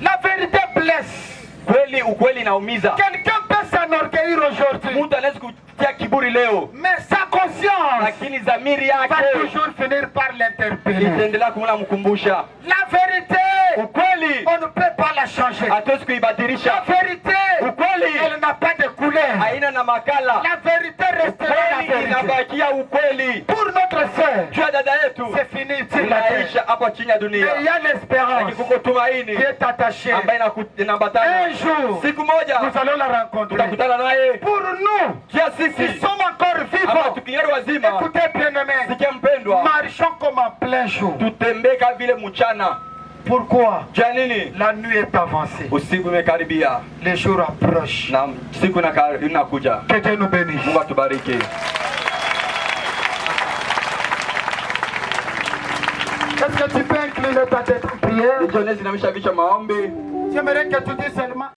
Speaker 1: La vérité blesse.
Speaker 4: Kweli, ukweli inaumiza.
Speaker 1: Quelqu'un peut s'enorgueillir aujourd'hui,
Speaker 4: Mtu anaweza kutia kiburi leo,
Speaker 1: mais sa conscience
Speaker 4: lakini dhamiri
Speaker 1: va
Speaker 4: yake
Speaker 1: toujours finir par l'interpeller.
Speaker 4: itaendelea kumkumbusha
Speaker 1: La vérité,
Speaker 4: ukweli.
Speaker 1: on ne peut pas la changer.
Speaker 4: Hatuwezi
Speaker 1: La
Speaker 4: kuibadilisha
Speaker 1: vérité,
Speaker 4: ukweli,
Speaker 1: elle n'a pas de couleur.
Speaker 4: haina na makala.
Speaker 1: La vérité restera la
Speaker 4: Ukweli
Speaker 1: vérité.
Speaker 4: inabakia ukweli.
Speaker 1: Pour notre sœur,
Speaker 4: Jua dada yetu
Speaker 1: c'est fini sur la terre.
Speaker 4: inaisha hapo chini ya
Speaker 1: Mais
Speaker 4: dunia,
Speaker 1: il y a l'espérance
Speaker 4: lakini kuko tumaini
Speaker 1: qui est attachée.
Speaker 4: ambayo inaambatana.
Speaker 1: Un jour,
Speaker 4: Siku moja
Speaker 1: nous allons la rencontrer.
Speaker 4: tutakutana naye.
Speaker 1: Pour nous,
Speaker 4: Kia
Speaker 1: qui
Speaker 4: sisi
Speaker 1: sommes encore
Speaker 4: ama
Speaker 1: vivants,
Speaker 4: tukinyari wazima,
Speaker 1: écoutez bien-aimés,
Speaker 4: sikia mpendwa,
Speaker 1: marchons comme en plein jour.
Speaker 4: tutembee kama vile mchana.
Speaker 1: Pourquoi?
Speaker 4: Jua nini?
Speaker 1: La nuit est avancée.
Speaker 4: Usiku imekaribia
Speaker 1: Les jours approchent.
Speaker 4: na siku inakuja.
Speaker 1: Que Dieu nous bénisse.
Speaker 4: Mungu atubariki.
Speaker 1: Est-ce que tu peux incliner ta tête en prière?
Speaker 4: Jonesi inamisha vichwa maombi.
Speaker 1: J'aimerais que tu dises seulement